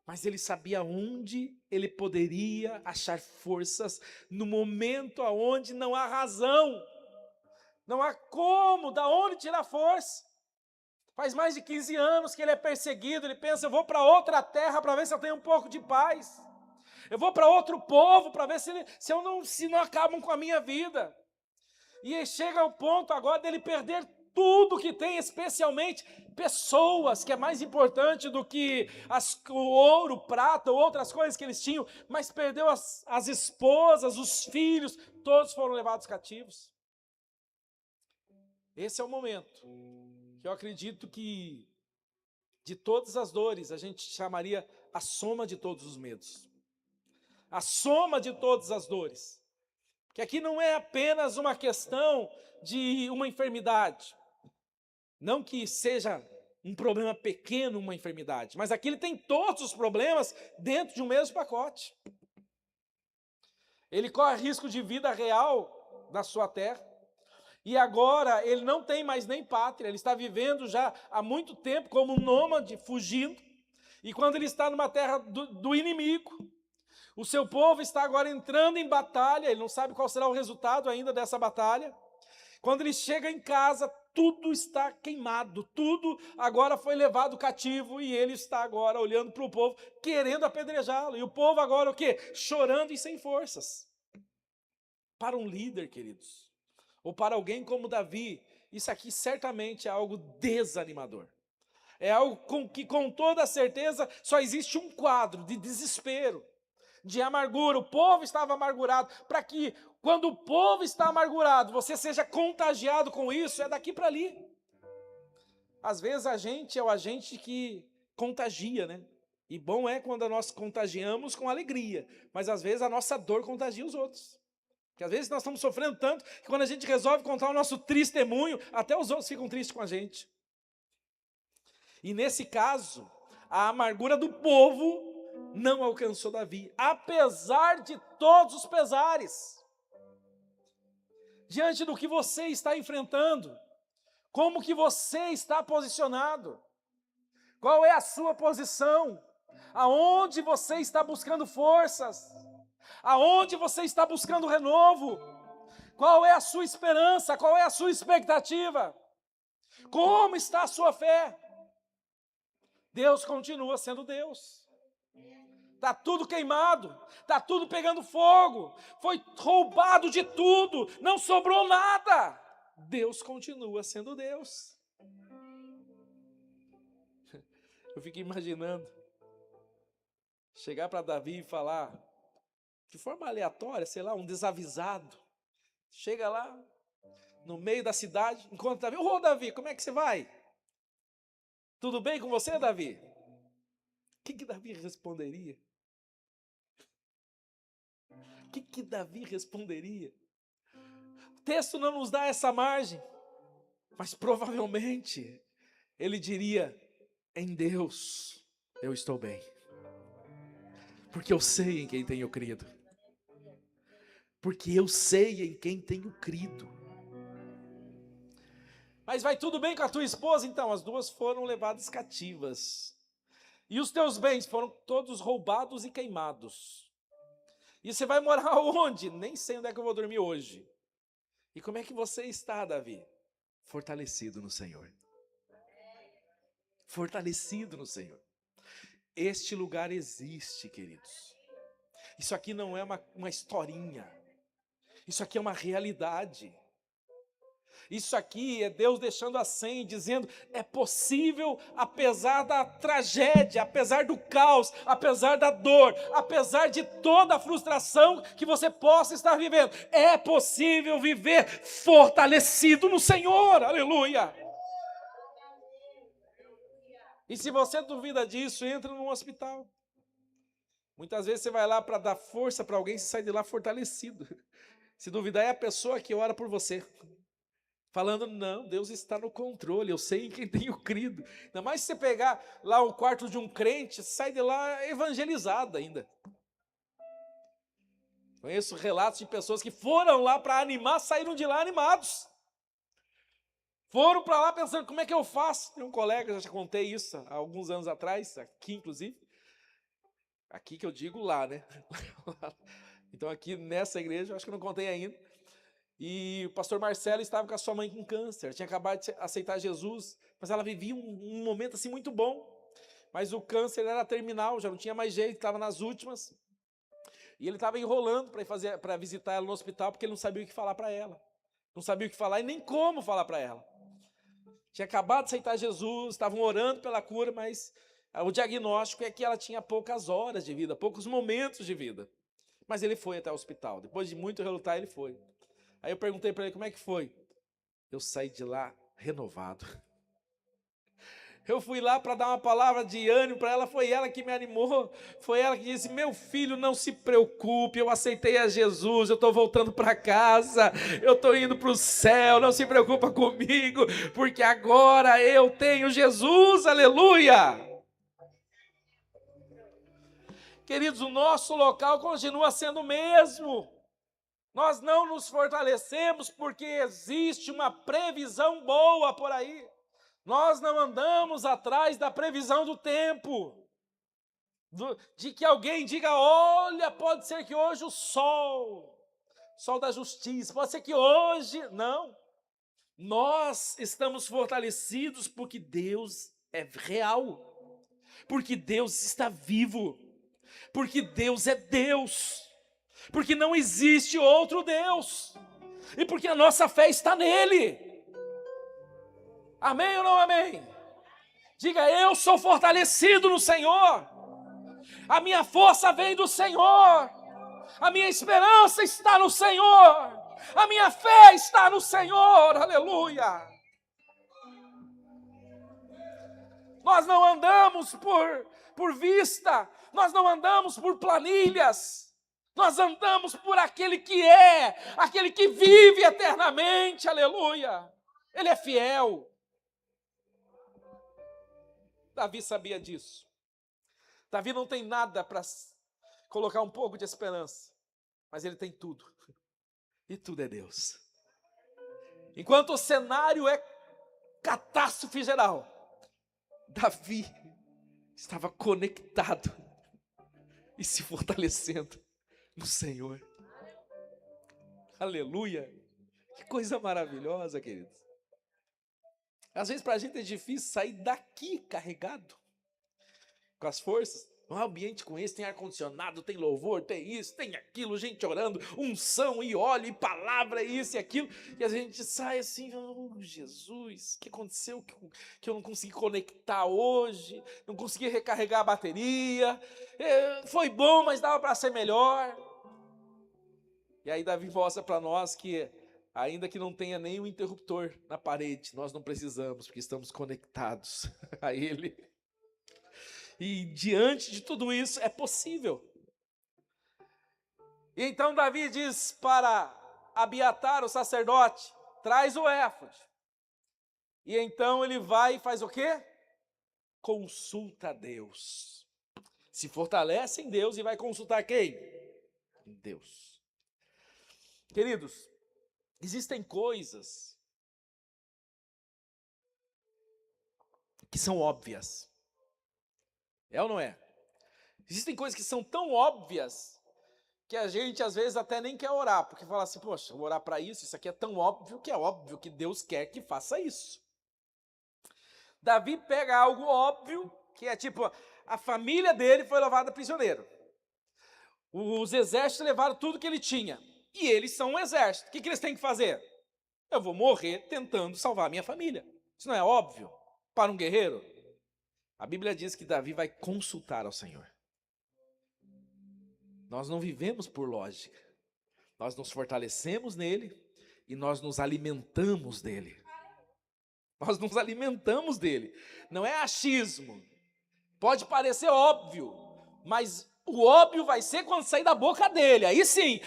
Mas ele sabia onde ele poderia achar forças no momento onde não há razão. Não há como, da onde tirar força. Faz mais de 15 anos que ele é perseguido, ele pensa, eu vou para outra terra para ver se eu tenho um pouco de paz. Eu vou para outro povo para ver se não acabam com a minha vida. E aí chega ao ponto agora dele perder tudo que tem, especialmente pessoas, que é mais importante do que o ouro, prata ou outras coisas que eles tinham, mas perdeu as esposas, os filhos, todos foram levados cativos. Esse é o momento que eu acredito que de todas as dores a gente chamaria a soma de todos os medos. A soma de todas as dores. Que aqui não é apenas uma questão de uma enfermidade. Não que seja um problema pequeno uma enfermidade, mas aqui ele tem todos os problemas dentro de um mesmo pacote. Ele corre risco de vida real na sua terra. E agora ele não tem mais nem pátria, ele está vivendo já há muito tempo como um nômade, fugindo. E quando ele está numa terra do inimigo, o seu povo está agora entrando em batalha, ele não sabe qual será o resultado ainda dessa batalha. Quando ele chega em casa, tudo está queimado, tudo agora foi levado cativo e ele está agora olhando para o povo, querendo apedrejá-lo. E o povo agora o quê? Chorando e sem forças. Para um líder, queridos, ou para alguém como Davi, isso aqui certamente é algo desanimador. É algo que com toda certeza só existe um quadro de desespero, de amargura. O povo estava amargurado, para que quando o povo está amargurado, você seja contagiado com isso, é daqui para ali. Às vezes a gente é o agente que contagia, né? E bom é quando nós contagiamos com alegria, mas às vezes a nossa dor contagia os outros. Porque às vezes nós estamos sofrendo tanto que quando a gente resolve contar o nosso testemunho, até os outros ficam tristes com a gente. E nesse caso, a amargura do povo não alcançou Davi, apesar de todos os pesares. Diante do que você está enfrentando, como que você está posicionado? Qual é a sua posição? Aonde você está buscando forças? Aonde você está buscando renovo? Qual é a sua esperança? Qual é a sua expectativa? Como está a sua fé? Deus continua sendo Deus. Está tudo queimado, está tudo pegando fogo, foi roubado de tudo, não sobrou nada. Deus continua sendo Deus. Eu fico imaginando, chegar para Davi e falar, de forma aleatória, sei lá, um desavisado, chega lá, no meio da cidade, encontra Davi, ô Davi, como é que você vai? Tudo bem com você, Davi? O que Davi responderia? O que Davi responderia? O texto não nos dá essa margem, mas provavelmente ele diria, em Deus eu estou bem, porque eu sei em quem tenho crido. Porque eu sei em quem tenho crido. Mas vai tudo bem com a tua esposa? Então, as duas foram levadas cativas. E os teus bens foram todos roubados e queimados. E você vai morar onde? Nem sei onde é que eu vou dormir hoje. E como é que você está, Davi? Fortalecido no Senhor. Fortalecido no Senhor. Este lugar existe, queridos. Isso aqui não é uma historinha. Isso aqui é uma realidade. Isso aqui é Deus deixando assim, dizendo, é possível, apesar da tragédia, apesar do caos, apesar da dor, apesar de toda a frustração que você possa estar vivendo, é possível viver fortalecido no Senhor, aleluia. E se você duvida disso, entra num hospital. Muitas vezes você vai lá para dar força para alguém e sai de lá fortalecido. Se duvidar, é a pessoa que ora por você. Falando, não, Deus está no controle, eu sei em quem tenho crido. Ainda mais se você pegar lá o quarto de um crente, sai de lá evangelizado ainda. Conheço relatos de pessoas que foram lá para animar, saíram de lá animados. Foram para lá pensando, como é que eu faço? Tem um colega, já contei isso há alguns anos atrás, aqui inclusive. Aqui que eu digo lá, né? Então aqui nessa igreja, eu acho que eu não contei ainda. E o pastor Marcelo estava com a sua mãe com câncer, tinha acabado de aceitar Jesus, mas ela vivia um momento assim muito bom, mas o câncer era terminal, já não tinha mais jeito, estava nas últimas, e ele estava enrolando para visitar ela no hospital, porque ele não sabia o que falar para ela, não sabia o que falar e nem como falar para ela. Tinha acabado de aceitar Jesus, estavam orando pela cura, mas o diagnóstico é que ela tinha poucas horas de vida, poucos momentos de vida. Mas ele foi até o hospital, depois de muito relutar ele foi. Aí eu perguntei para ele, como é que foi? Eu saí de lá renovado. Eu fui lá para dar uma palavra de ânimo para ela, foi ela que me animou, foi ela que disse, meu filho, não se preocupe, eu aceitei a Jesus, eu estou voltando para casa, eu estou indo para o céu, não se preocupa comigo, porque agora eu tenho Jesus, aleluia! Queridos, o nosso local continua sendo o mesmo. Nós não nos fortalecemos porque existe uma previsão boa por aí. Nós não andamos atrás da previsão do tempo. De que alguém diga, olha, pode ser que hoje o sol da justiça, pode ser que hoje, não. Nós estamos fortalecidos porque Deus é real. Porque Deus está vivo. Porque Deus é Deus. Porque não existe outro Deus, e porque a nossa fé está nele, amém ou não amém? Diga, eu sou fortalecido no Senhor, a minha força vem do Senhor, a minha esperança está no Senhor, a minha fé está no Senhor, aleluia. Nós não andamos por vista, nós não andamos por planilhas, nós andamos por aquele que é, aquele que vive eternamente, aleluia. Ele é fiel. Davi sabia disso. Davi não tem nada para colocar um pouco de esperança, mas ele tem tudo. E tudo é Deus. Enquanto o cenário é catástrofe geral, Davi estava conectado e se fortalecendo no Senhor. Aleluia. Que coisa maravilhosa, queridos. Às vezes para a gente é difícil sair daqui carregado, com as forças. Um ambiente com esse, tem ar-condicionado, tem louvor, tem isso, tem aquilo, gente orando, unção e óleo e palavra, isso e aquilo. E a gente sai assim, oh Jesus, o que aconteceu que eu não consegui conectar hoje, não consegui recarregar a bateria, foi bom, mas dava para ser melhor. E aí Davi mostra para nós que, ainda que não tenha nenhum interruptor na parede, nós não precisamos, porque estamos conectados a Ele. E diante de tudo isso é possível. E então Davi diz para Abiatar, o sacerdote, traz o éfode. E então ele vai e faz o quê? Consulta a Deus. Se fortalece em Deus e vai consultar quem? Deus. Queridos, existem coisas que são óbvias. É ou não é? Existem coisas que são tão óbvias que a gente às vezes até nem quer orar, porque fala assim, poxa, vou orar para isso aqui é tão óbvio que é óbvio que Deus quer que faça isso. Davi pega algo óbvio, que é tipo, a família dele foi levada prisioneiro. Os exércitos levaram tudo que ele tinha, e eles são um exército. O que eles têm que fazer? Eu vou morrer tentando salvar a minha família. Isso não é óbvio para um guerreiro? A Bíblia diz que Davi vai consultar ao Senhor. Nós não vivemos por lógica. Nós nos fortalecemos nele e nós nos alimentamos dele. Nós nos alimentamos dele. Não é achismo. Pode parecer óbvio, mas o óbvio vai ser quando sair da boca dele. Aí sim,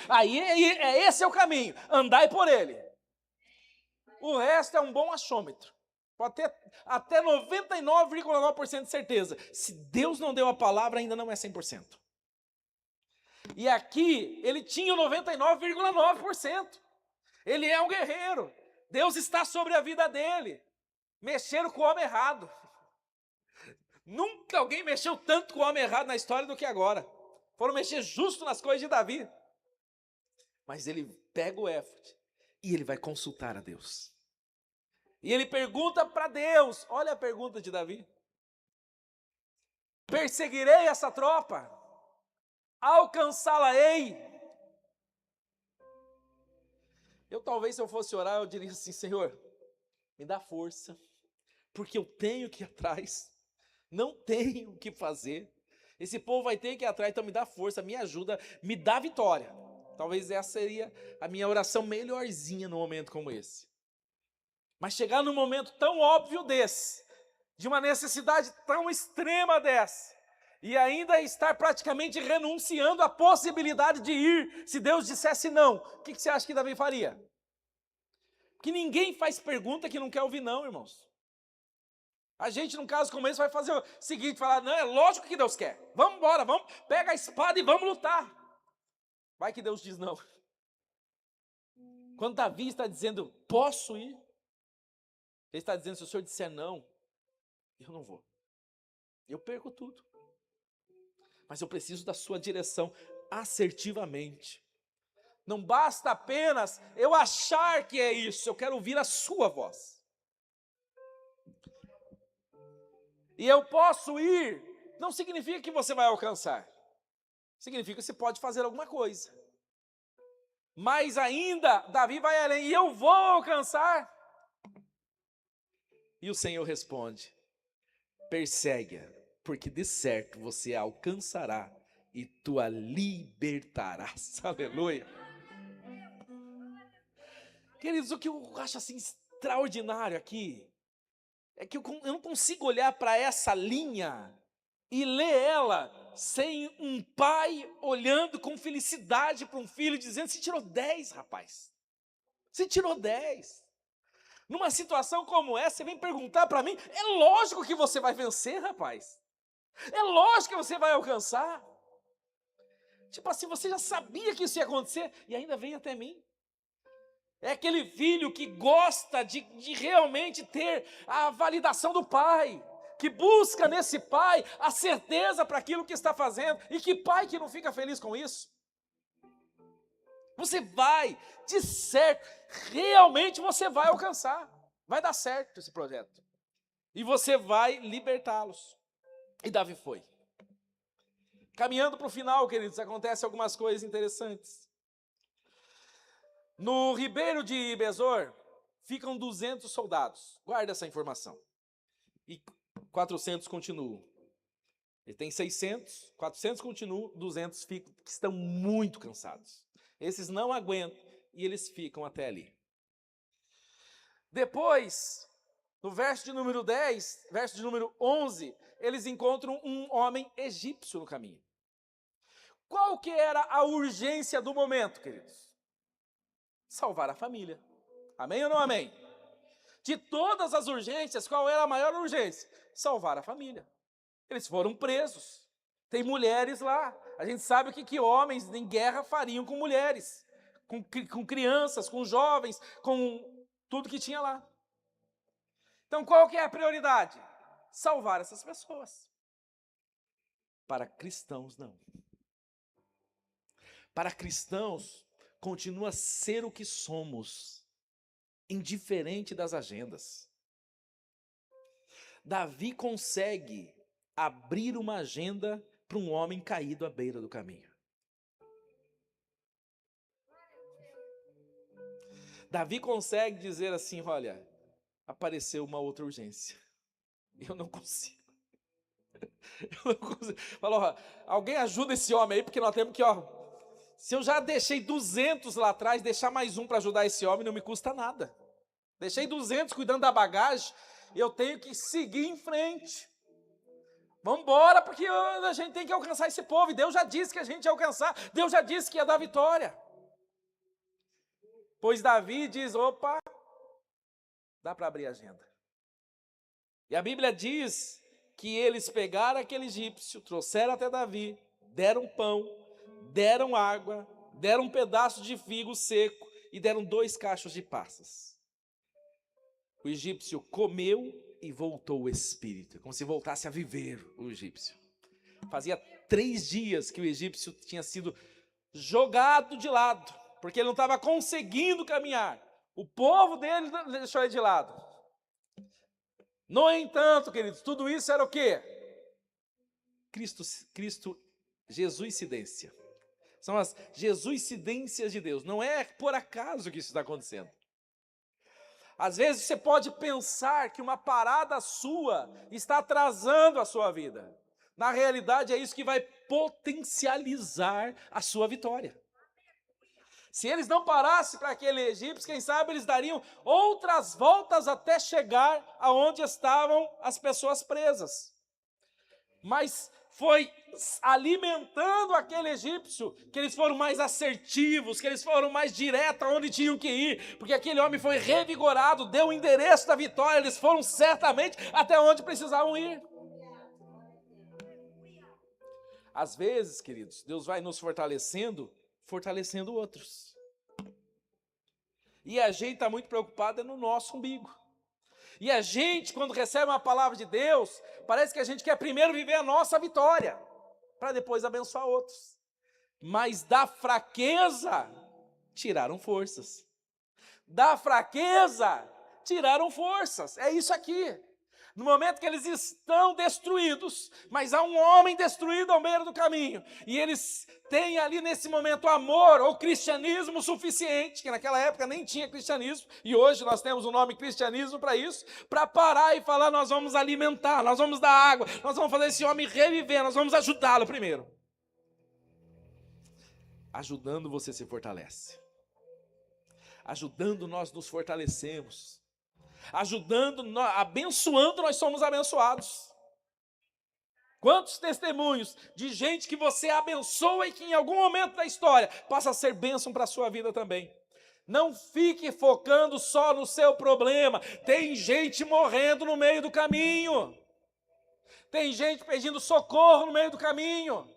esse é o caminho. Andai por ele. O resto é um bom achômetro. Pode ter até 99,9% de certeza. Se Deus não deu a palavra, ainda não é 100%. E aqui, ele tinha o 99,9%. Ele é um guerreiro. Deus está sobre a vida dele. Mexeram com o homem errado. Nunca alguém mexeu tanto com o homem errado na história do que agora. Foram mexer justo nas coisas de Davi. Mas ele pega o éfode e ele vai consultar a Deus. E ele pergunta para Deus, olha a pergunta de Davi. Perseguirei essa tropa? Alcançá-la-ei? Eu talvez, se eu fosse orar, eu diria assim, Senhor, me dá força, porque eu tenho que ir atrás, não tenho o que fazer, esse povo vai ter que ir atrás, então me dá força, me ajuda, me dá vitória. Talvez essa seria a minha oração melhorzinha num momento como esse. Mas chegar num momento tão óbvio desse, de uma necessidade tão extrema dessa, e ainda estar praticamente renunciando à possibilidade de ir, se Deus dissesse não, o que você acha que Davi faria? Que ninguém faz pergunta que não quer ouvir não, irmãos. A gente, num caso como esse, vai fazer o seguinte, falar, não, é lógico que Deus quer, vamos embora, vamos, pega a espada e vamos lutar. Vai que Deus diz não. Quando Davi está dizendo, posso ir? Ele está dizendo, se o Senhor disser não, eu não vou. Eu perco tudo. Mas eu preciso da sua direção assertivamente. Não basta apenas eu achar que é isso, eu quero ouvir a sua voz. E eu posso ir, não significa que você vai alcançar. Significa que você pode fazer alguma coisa. Mas ainda, Davi vai além, e eu vou alcançar. E o Senhor responde, persegue-a, porque de certo você a alcançará e tu a libertarás. Aleluia. Queridos, o que eu acho assim extraordinário aqui, é que eu não consigo olhar para essa linha e ler ela sem um pai olhando com felicidade para um filho, dizendo, você tirou 10, rapaz. Você tirou 10. Numa situação como essa, você vem perguntar para mim, é lógico que você vai vencer, rapaz. É lógico que você vai alcançar. Tipo assim, você já sabia que isso ia acontecer e ainda vem até mim. É aquele filho que gosta de realmente ter a validação do pai, que busca nesse pai a certeza para aquilo que está fazendo. E que pai que não fica feliz com isso? Você vai, de certo, realmente você vai alcançar. Vai dar certo esse projeto. E você vai libertá-los. E Davi foi. Caminhando para o final, queridos, acontecem algumas coisas interessantes. No ribeiro de Besor, ficam 200 soldados. Guarda essa informação. E 400 continuam. Ele tem 600, 400 continuam, 200 ficam, que estão muito cansados. Esses não aguentam e eles ficam até ali. Depois, no verso de número 10, verso de número 11, eles encontram um homem egípcio no caminho. Qual que era a urgência do momento, queridos? Salvar a família. Amém ou não amém? De todas as urgências, qual era a maior urgência? Salvar a família. Eles foram presos. Tem mulheres lá. A gente sabe o que homens em guerra fariam com mulheres, com crianças, com jovens, com tudo que tinha lá. Então, qual que é a prioridade? Salvar essas pessoas. Para cristãos, não. Para cristãos, continua a ser o que somos, indiferente das agendas. Davi consegue abrir uma agenda para um homem caído à beira do caminho. Davi consegue dizer assim, olha, apareceu uma outra urgência. Eu não consigo. Falou, alguém ajuda esse homem aí, porque nós temos que, se eu já deixei 200 lá atrás, deixar mais um para ajudar esse homem não me custa nada. Deixei 200 cuidando da bagagem, eu tenho que seguir em frente. Vamos embora, porque a gente tem que alcançar esse povo. E Deus já disse que a gente ia alcançar. Deus já disse que ia dar vitória. Pois Davi diz, opa, dá para abrir a agenda. E a Bíblia diz que eles pegaram aquele egípcio, trouxeram até Davi, deram pão, deram água, deram um pedaço de figo seco e deram 2 cachos de passas. O egípcio comeu e voltou o espírito, como se voltasse a viver o egípcio. Fazia 3 dias que o egípcio tinha sido jogado de lado, porque ele não estava conseguindo caminhar. O povo dele deixou ele de lado. No entanto, queridos, tudo isso era o quê? Jesuicidência. São as jesuicidências de Deus. Não é por acaso que isso está acontecendo. Às vezes você pode pensar que uma parada sua está atrasando a sua vida. Na realidade, é isso que vai potencializar a sua vitória. Se eles não parassem para aquele egípcio, quem sabe eles dariam outras voltas até chegar aonde estavam as pessoas presas. Mas foi alimentando aquele egípcio que eles foram mais assertivos, que eles foram mais diretos aonde tinham que ir, porque aquele homem foi revigorado, deu o endereço da vitória, eles foram certamente até onde precisavam ir. Às vezes, queridos, Deus vai nos fortalecendo outros. E a gente está muito preocupado no nosso umbigo. E a gente, quando recebe uma palavra de Deus, parece que a gente quer primeiro viver a nossa vitória, para depois abençoar outros. Mas da fraqueza, tiraram forças. Da fraqueza, tiraram forças. É isso aqui. No momento que eles estão destruídos, mas há um homem destruído ao meio do caminho, e eles têm ali nesse momento amor ou cristianismo suficiente, que naquela época nem tinha cristianismo, e hoje nós temos o nome cristianismo para isso, para parar e falar, nós vamos alimentar, nós vamos dar água, nós vamos fazer esse homem reviver, nós vamos ajudá-lo primeiro. Ajudando você se fortalece. Ajudando nós nos fortalecemos. Ajudando, abençoando, nós somos abençoados. Quantos testemunhos de gente que você abençoa e que em algum momento da história passa a ser bênção para a sua vida também. Não fique focando só no seu problema. Tem gente morrendo no meio do caminho. Tem gente pedindo socorro no meio do caminho.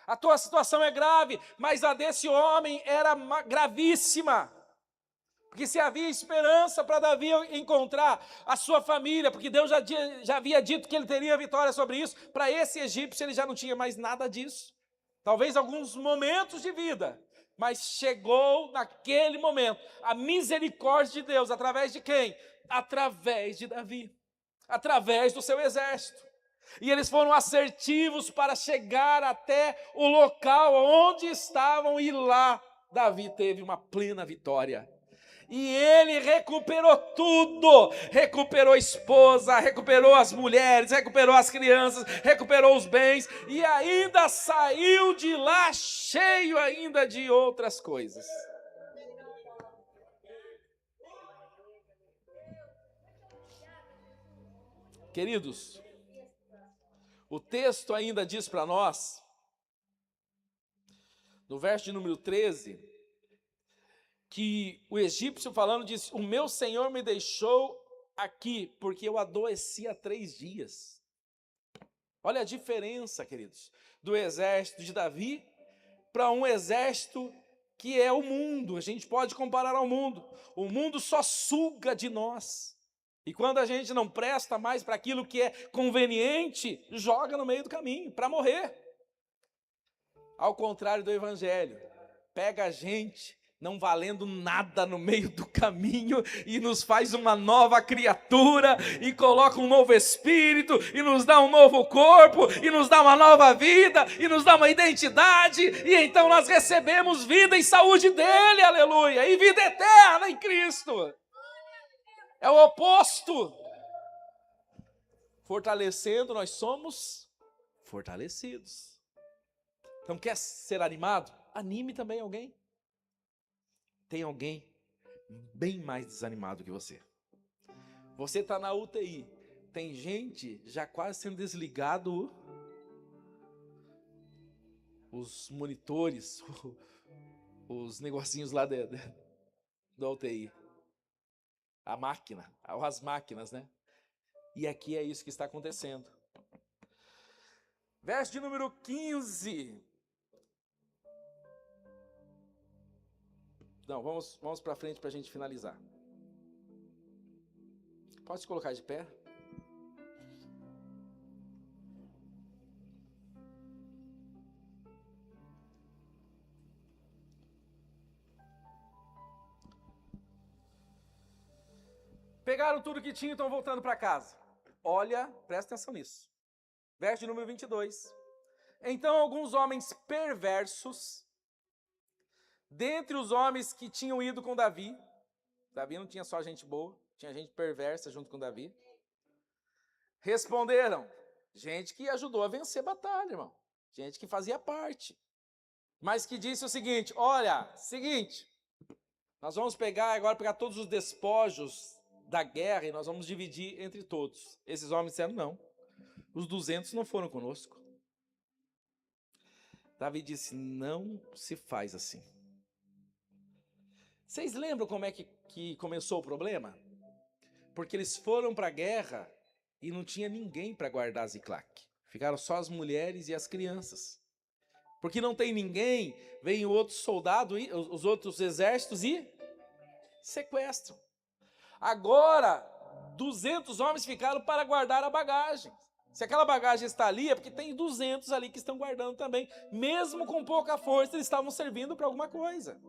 A tua situação é grave, mas a desse homem era gravíssima. Porque se havia esperança para Davi encontrar a sua família, porque Deus já havia dito que ele teria vitória sobre isso, para esse egípcio ele já não tinha mais nada disso. Talvez alguns momentos de vida, mas chegou naquele momento a misericórdia de Deus, através de quem? Através de Davi, através do seu exército. E eles foram assertivos para chegar até o local onde estavam, e lá Davi teve uma plena vitória. E ele recuperou tudo, recuperou a esposa, recuperou as mulheres, recuperou as crianças, recuperou os bens, e ainda saiu de lá cheio ainda de outras coisas. Queridos, o texto ainda diz para nós, no verso de número 13, que o egípcio falando diz: o meu senhor me deixou aqui, porque eu adoeci há 3 dias. Olha a diferença, queridos, do exército de Davi para um exército que é o mundo. A gente pode comparar ao mundo. O mundo só suga de nós. E quando a gente não presta mais para aquilo que é conveniente, joga no meio do caminho para morrer. Ao contrário do evangelho, pega a gente não valendo nada no meio do caminho e nos faz uma nova criatura e coloca um novo espírito e nos dá um novo corpo e nos dá uma nova vida e nos dá uma identidade, e então nós recebemos vida e saúde dele, aleluia, e vida eterna em Cristo. É o oposto. Fortalecendo, nós somos fortalecidos. Então, quer ser animado? Anime também alguém. Tem alguém bem mais desanimado que você. Você está na UTI. Tem gente já quase sendo desligado os monitores, os negocinhos lá da UTI. A máquina, as máquinas, né? E aqui é isso que está acontecendo. Verso de número 15. Não, vamos para frente para a gente finalizar. Pode se colocar de pé? Pegaram tudo que tinham e estão voltando para casa. Olha, presta atenção nisso. Verso de número 22. Então alguns homens perversos, dentre os homens que tinham ido com Davi não tinha só gente boa, tinha gente perversa junto com Davi, responderam, gente que ajudou a vencer a batalha, irmão, gente que fazia parte, mas que disse o seguinte: olha, nós vamos pegar todos os despojos da guerra e nós vamos dividir entre todos. Esses homens disseram: não, os 200 não foram conosco. Davi disse: não se faz assim. Vocês lembram como é que começou o problema? Porque eles foram para a guerra e não tinha ninguém para guardar Ziclac. Ficaram só as mulheres e as crianças. Porque não tem ninguém, vem o outro soldado, os outros exércitos e sequestram. Agora, 200 homens ficaram para guardar a bagagem. Se aquela bagagem está ali, é porque tem 200 ali que estão guardando também. Mesmo com pouca força, eles estavam servindo para alguma coisa.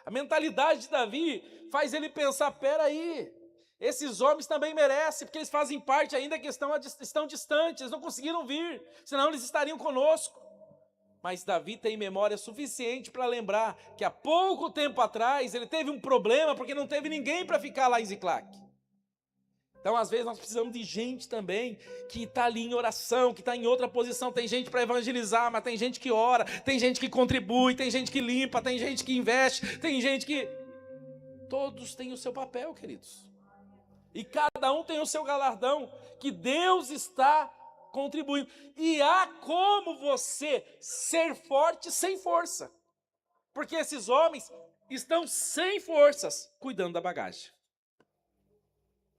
A mentalidade de Davi faz ele pensar: peraí, esses homens também merecem, porque eles fazem parte ainda que estão distantes, eles não conseguiram vir, senão eles estariam conosco. Mas Davi tem memória suficiente para lembrar que há pouco tempo atrás ele teve um problema porque não teve ninguém para ficar lá em Ziclac. Então, às vezes, nós precisamos de gente também que está ali em oração, que está em outra posição. Tem gente para evangelizar, mas tem gente que ora, tem gente que contribui, tem gente que limpa, tem gente que investe, tem gente que... Todos têm o seu papel, queridos. E cada um tem o seu galardão, que Deus está contribuindo. E há como você ser forte sem força. Porque esses homens estão sem forças, cuidando da bagagem.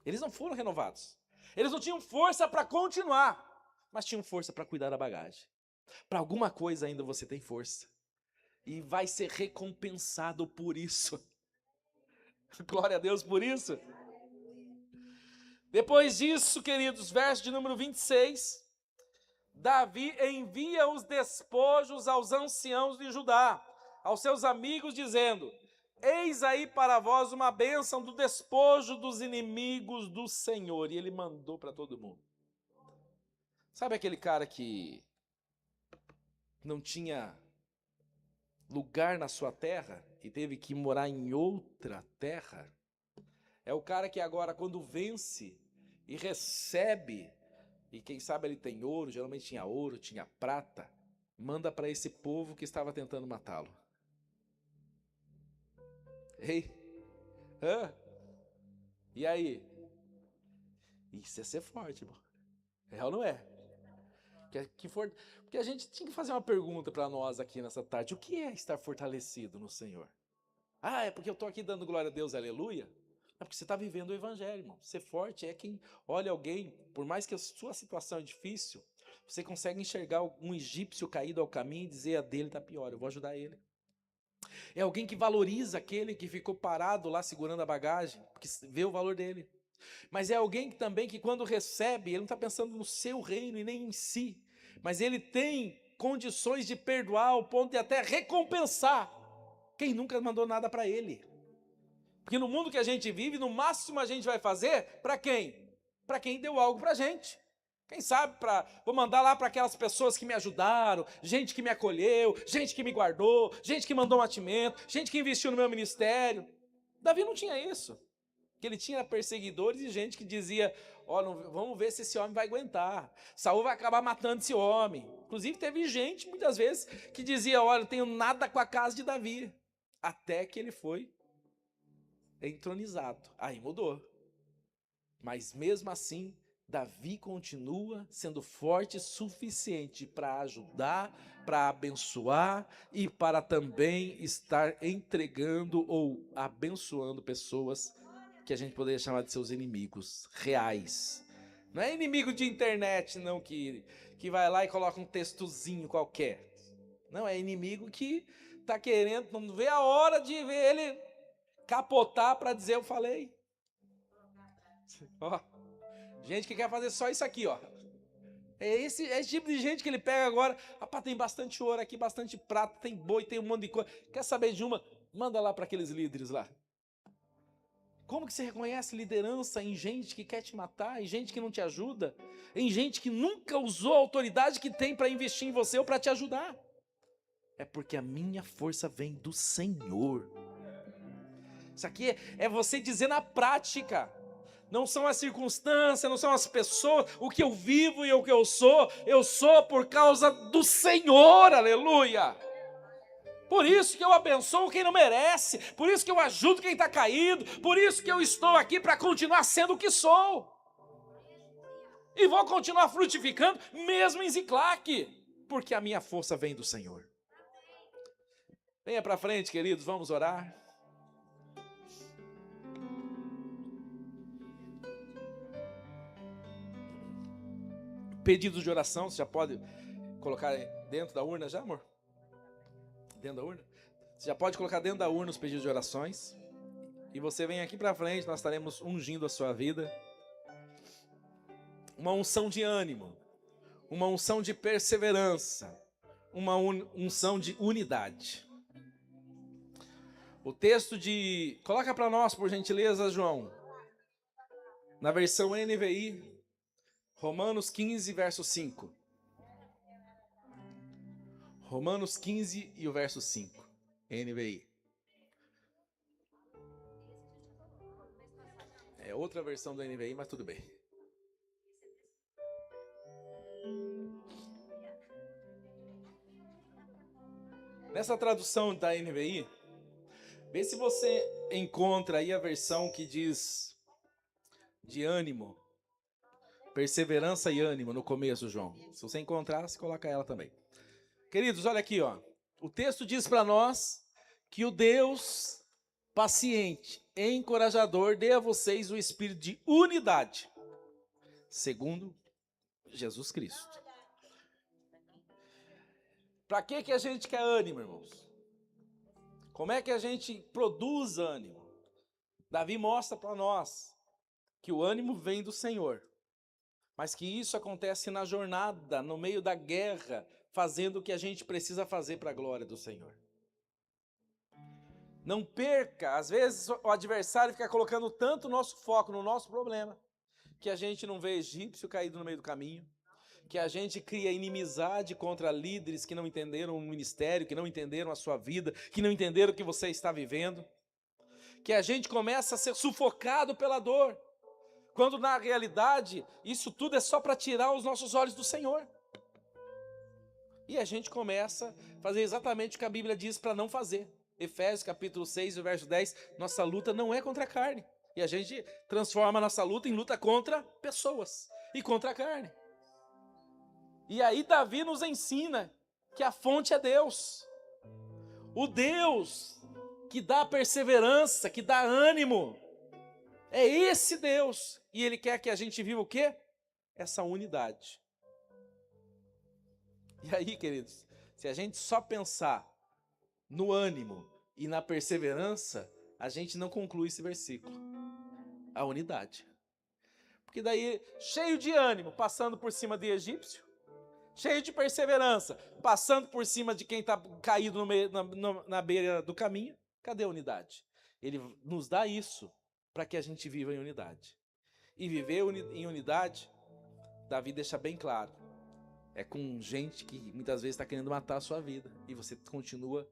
Eles não foram renovados. Eles não tinham força para continuar, mas tinham força para cuidar da bagagem. Para alguma coisa ainda você tem força. E vai ser recompensado por isso. Glória a Deus por isso. Depois disso, queridos, verso de número 26. Davi envia os despojos aos anciãos de Judá, aos seus amigos, dizendo: eis aí para vós uma bênção do despojo dos inimigos do Senhor. E ele mandou para todo mundo. Sabe aquele cara que não tinha lugar na sua terra e teve que morar em outra terra? É o cara que agora, quando vence e recebe, e quem sabe ele tem ouro, geralmente tinha ouro, tinha prata, manda para esse povo que estava tentando matá-lo. Ei, hã? E aí? Isso é ser forte, irmão. É ou não é? Porque a gente tinha que fazer uma pergunta para nós aqui nessa tarde. O que é estar fortalecido no Senhor? Ah, é porque eu estou aqui dando glória a Deus, aleluia? É porque você está vivendo o evangelho, irmão. Ser forte é quem olha alguém, por mais que a sua situação é difícil, você consegue enxergar um egípcio caído ao caminho e dizer a dele está pior, eu vou ajudar ele. É alguém que valoriza aquele que ficou parado lá segurando a bagagem, porque vê o valor dele. Mas é alguém que também que quando recebe, ele não está pensando no seu reino e nem em si, mas ele tem condições de perdoar ao ponto de até recompensar quem nunca mandou nada para ele. Porque no mundo que a gente vive, no máximo a gente vai fazer para quem? Para quem deu algo para a gente. Quem sabe, vou mandar lá para aquelas pessoas que me ajudaram, gente que me acolheu, gente que me guardou, gente que mandou um mantimento, gente que investiu no meu ministério. Davi não tinha isso. Que ele tinha perseguidores e gente que dizia, vamos ver se esse homem vai aguentar. Saul vai acabar matando esse homem. Inclusive teve gente, muitas vezes, que dizia, olha, não tenho nada com a casa de Davi. Até que ele foi entronizado. Aí mudou. Mas mesmo assim, Davi continua sendo forte o suficiente para ajudar, para abençoar e para também estar entregando ou abençoando pessoas que a gente poderia chamar de seus inimigos reais. Não é inimigo de internet, não, que vai lá e coloca um textozinho qualquer. Não, é inimigo que está querendo, não vê a hora de ver ele capotar para dizer eu falei. Ó, gente que quer fazer só isso aqui, ó. É esse tipo de gente que ele pega agora. Rapaz, tem bastante ouro aqui, bastante prata, tem boi, tem um monte de coisa. Quer saber de uma? Manda lá para aqueles líderes lá. Como que você reconhece liderança em gente que quer te matar, em gente que não te ajuda, em gente que nunca usou a autoridade que tem para investir em você ou para te ajudar? É porque a minha força vem do Senhor. Isso aqui é você dizer na prática. Não são as circunstâncias, não são as pessoas, o que eu vivo e o que eu sou por causa do Senhor, aleluia. Por isso que eu abençoo quem não merece, por isso que eu ajudo quem está caído, por isso que eu estou aqui para continuar sendo o que sou. E vou continuar frutificando, mesmo em Ziclac, porque a minha força vem do Senhor. Venha para frente, queridos, vamos orar. Pedidos de oração, você já pode colocar dentro da urna já, amor? Dentro da urna? Você já pode colocar dentro da urna os pedidos de orações. E você vem aqui para frente, nós estaremos ungindo a sua vida. Uma unção de ânimo, uma unção de perseverança, uma unção de unidade. O texto coloca para nós, por gentileza, João, na versão NVI, Romanos 15, verso 5. Romanos 15 e o verso 5, NVI. É outra versão do NVI, mas tudo bem. Nessa tradução da NVI, vê se você encontra aí a versão que diz de ânimo, perseverança e ânimo no começo, João. Se você encontrar, você coloca ela também. Queridos, olha aqui, ó. O texto diz para nós que o Deus paciente e encorajador dê a vocês o espírito de unidade, segundo Jesus Cristo. Para que a gente quer ânimo, irmãos? Como é que a gente produz ânimo? Davi mostra para nós que o ânimo vem do Senhor, mas que isso acontece na jornada, no meio da guerra, fazendo o que a gente precisa fazer para a glória do Senhor. Não perca, às vezes o adversário fica colocando tanto o nosso foco no nosso problema, que a gente não vê egípcio caído no meio do caminho, que a gente cria inimizade contra líderes que não entenderam o ministério, que não entenderam a sua vida, que não entenderam o que você está vivendo, que a gente começa a ser sufocado pela dor, quando na realidade isso tudo é só para tirar os nossos olhos do Senhor. E a gente começa a fazer exatamente o que a Bíblia diz para não fazer. Efésios capítulo 6, verso 10, nossa luta não é contra a carne. E a gente transforma a nossa luta em luta contra pessoas e contra a carne. E aí Davi nos ensina que a fonte é Deus. O Deus que dá perseverança, que dá ânimo. É esse Deus. E Ele quer que a gente viva o quê? Essa unidade. E aí, queridos, se a gente só pensar no ânimo e na perseverança, a gente não conclui esse versículo. A unidade. Porque daí, cheio de ânimo, passando por cima de egípcio, cheio de perseverança, passando por cima de quem está caído na beira do caminho, cadê a unidade? Ele nos dá isso para que a gente viva em unidade. E viver em unidade, Davi deixa bem claro, é com gente que muitas vezes está querendo matar a sua vida, e você continua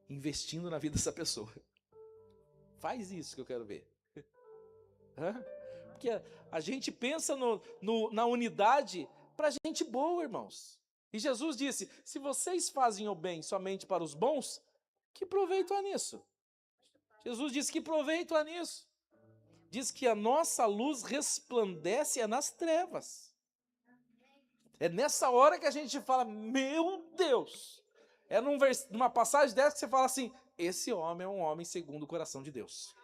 investindo na vida dessa pessoa. Faz isso que eu quero ver. Porque a gente pensa na unidade para gente boa, irmãos. E Jesus disse, se vocês fazem o bem somente para os bons, que proveito há nisso? Jesus disse, que proveito há nisso? Diz que a nossa luz resplandece nas trevas. É nessa hora que a gente fala, meu Deus. É numa passagem dessa que você fala assim, esse homem é um homem segundo o coração de Deus.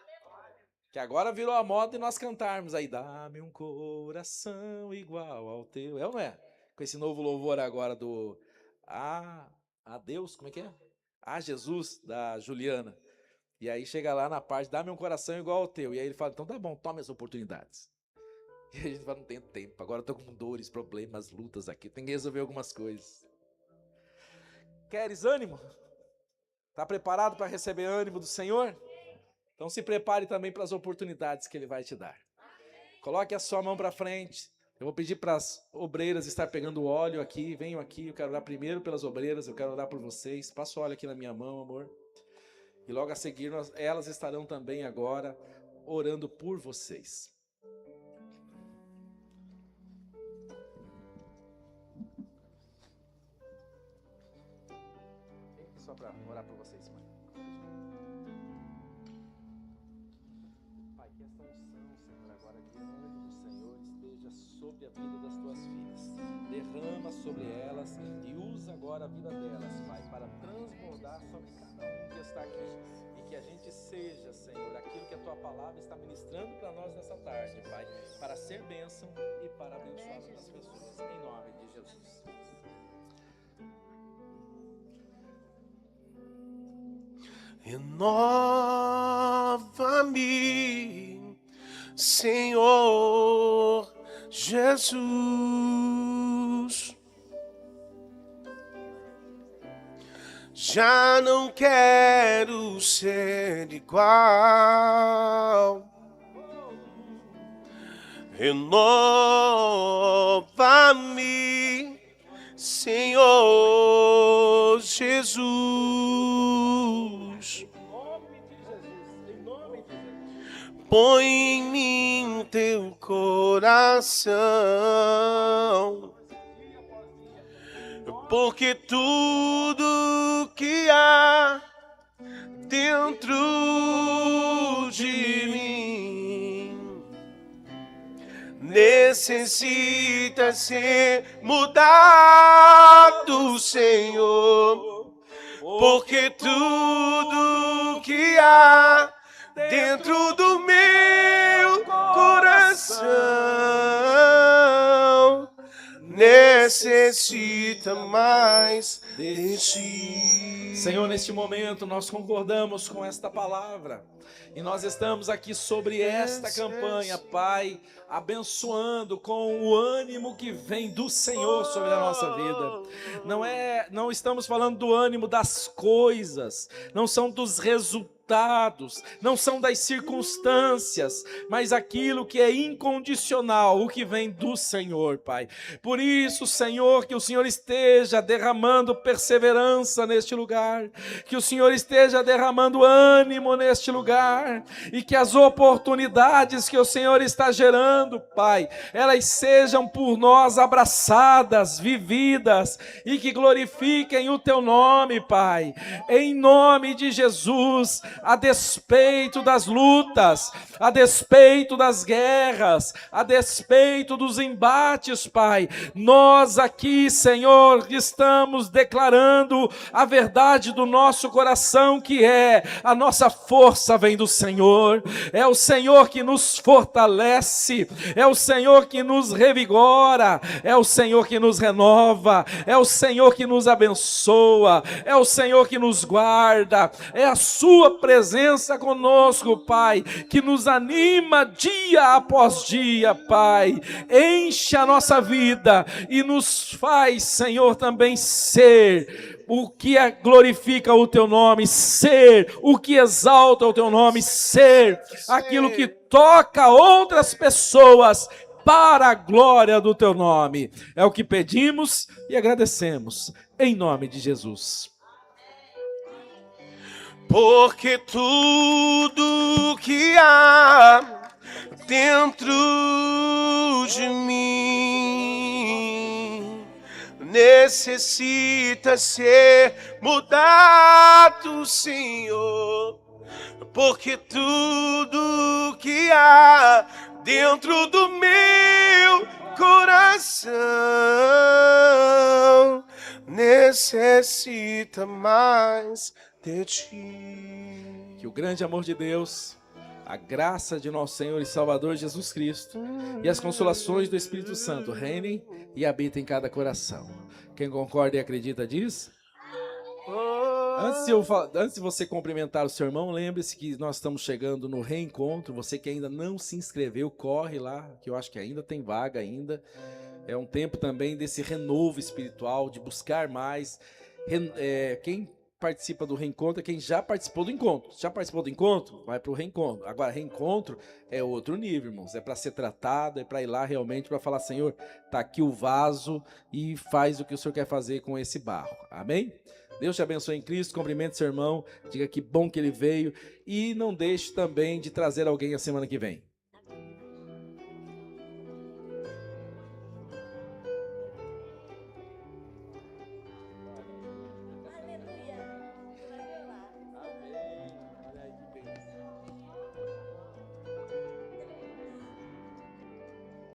Que agora virou a moda e nós cantarmos aí, dá-me um coração igual ao teu. É ou não é? Com esse novo louvor agora do a Deus, como é que é? A Jesus, da Juliana. E aí chega lá na parte, dá-me um coração igual ao teu. E aí ele fala, então tá bom, tome as oportunidades. E a gente fala, não tenho tempo, agora eu tô com dores, problemas, lutas aqui, tem que resolver algumas coisas. Queres ânimo? Tá preparado para receber ânimo do Senhor? Então se prepare também para as oportunidades que Ele vai te dar. Coloque a sua mão para frente. Eu vou pedir para as obreiras estar pegando o óleo aqui. Venham aqui, eu quero orar primeiro pelas obreiras, eu quero orar por vocês. Passa o óleo aqui na minha mão, amor. E logo a seguir, elas estarão também agora orando por vocês. Vem aqui só para orar por vocês, mãe. Pai, que esta unção, Senhor, agora que o ânimo do Senhor esteja sobre a vida das tuas filhas. Derrama sobre elas e usa agora a vida delas, Pai, para transbordar sobre cada um que está aqui. E que a gente seja, Senhor, aquilo que a tua palavra está ministrando para nós nessa tarde, Pai, para ser bênção e para abençoar outras pessoas. Em nome de Jesus. Renova-me, Senhor Jesus. Já não quero ser igual. Renova-me, Senhor Jesus. Põe em mim teu coração, porque tudo que há dentro de mim necessita ser mudado, Senhor, porque tudo que há dentro do meu coração necessita mais de ti. Senhor, neste momento nós concordamos com esta palavra e nós estamos aqui sobre esta campanha, Pai, abençoando com o ânimo que vem do Senhor sobre a nossa vida. Não estamos falando do ânimo das coisas, não são dos resultados resultados, não são das circunstâncias, mas aquilo que é incondicional, o que vem do Senhor, Pai. Por isso, Senhor, que o Senhor esteja derramando perseverança neste lugar, que o Senhor esteja derramando ânimo neste lugar, e que as oportunidades que o Senhor está gerando, Pai, elas sejam por nós abraçadas, vividas, e que glorifiquem o Teu nome, Pai, em nome de Jesus, a despeito das lutas, a despeito das guerras, a despeito dos embates, Pai, nós aqui, Senhor, estamos declarando a verdade do nosso coração, que é: a nossa força vem do Senhor, é o Senhor que nos fortalece, é o Senhor que nos revigora, é o Senhor que nos renova, é o Senhor que nos abençoa, é o Senhor que nos guarda, é a sua presença conosco, Pai, que nos anima dia após dia, Pai. Enche a nossa vida e nos faz, Senhor, também ser o que glorifica o Teu nome, ser o que exalta o Teu nome, ser aquilo que toca outras pessoas para a glória do Teu nome. É o que pedimos e agradecemos, em nome de Jesus. Porque tudo que há dentro de mim necessita ser mudado, Senhor. Porque tudo que há dentro do meu coração necessita mais de ti. Que o grande amor de Deus, a graça de nosso Senhor e Salvador Jesus Cristo e as consolações do Espírito Santo reinem e habitem em cada coração. Quem concorda e acredita diz? Antes de você cumprimentar o seu irmão, lembre-se que nós estamos chegando no reencontro. Você que ainda não se inscreveu, corre lá, que eu acho que ainda tem vaga ainda. É um tempo também desse renovo espiritual, de buscar mais. Quem participa do reencontro é quem já participou do encontro. Já participou do encontro? Vai para o reencontro. Agora, reencontro é outro nível, irmãos. É para ser tratado, é para ir lá realmente para falar: Senhor, está aqui o vaso e faz o que o Senhor quer fazer com esse barro. Amém? Deus te abençoe em Cristo, cumprimente seu irmão, diga que bom que ele veio e não deixe também de trazer alguém a semana que vem.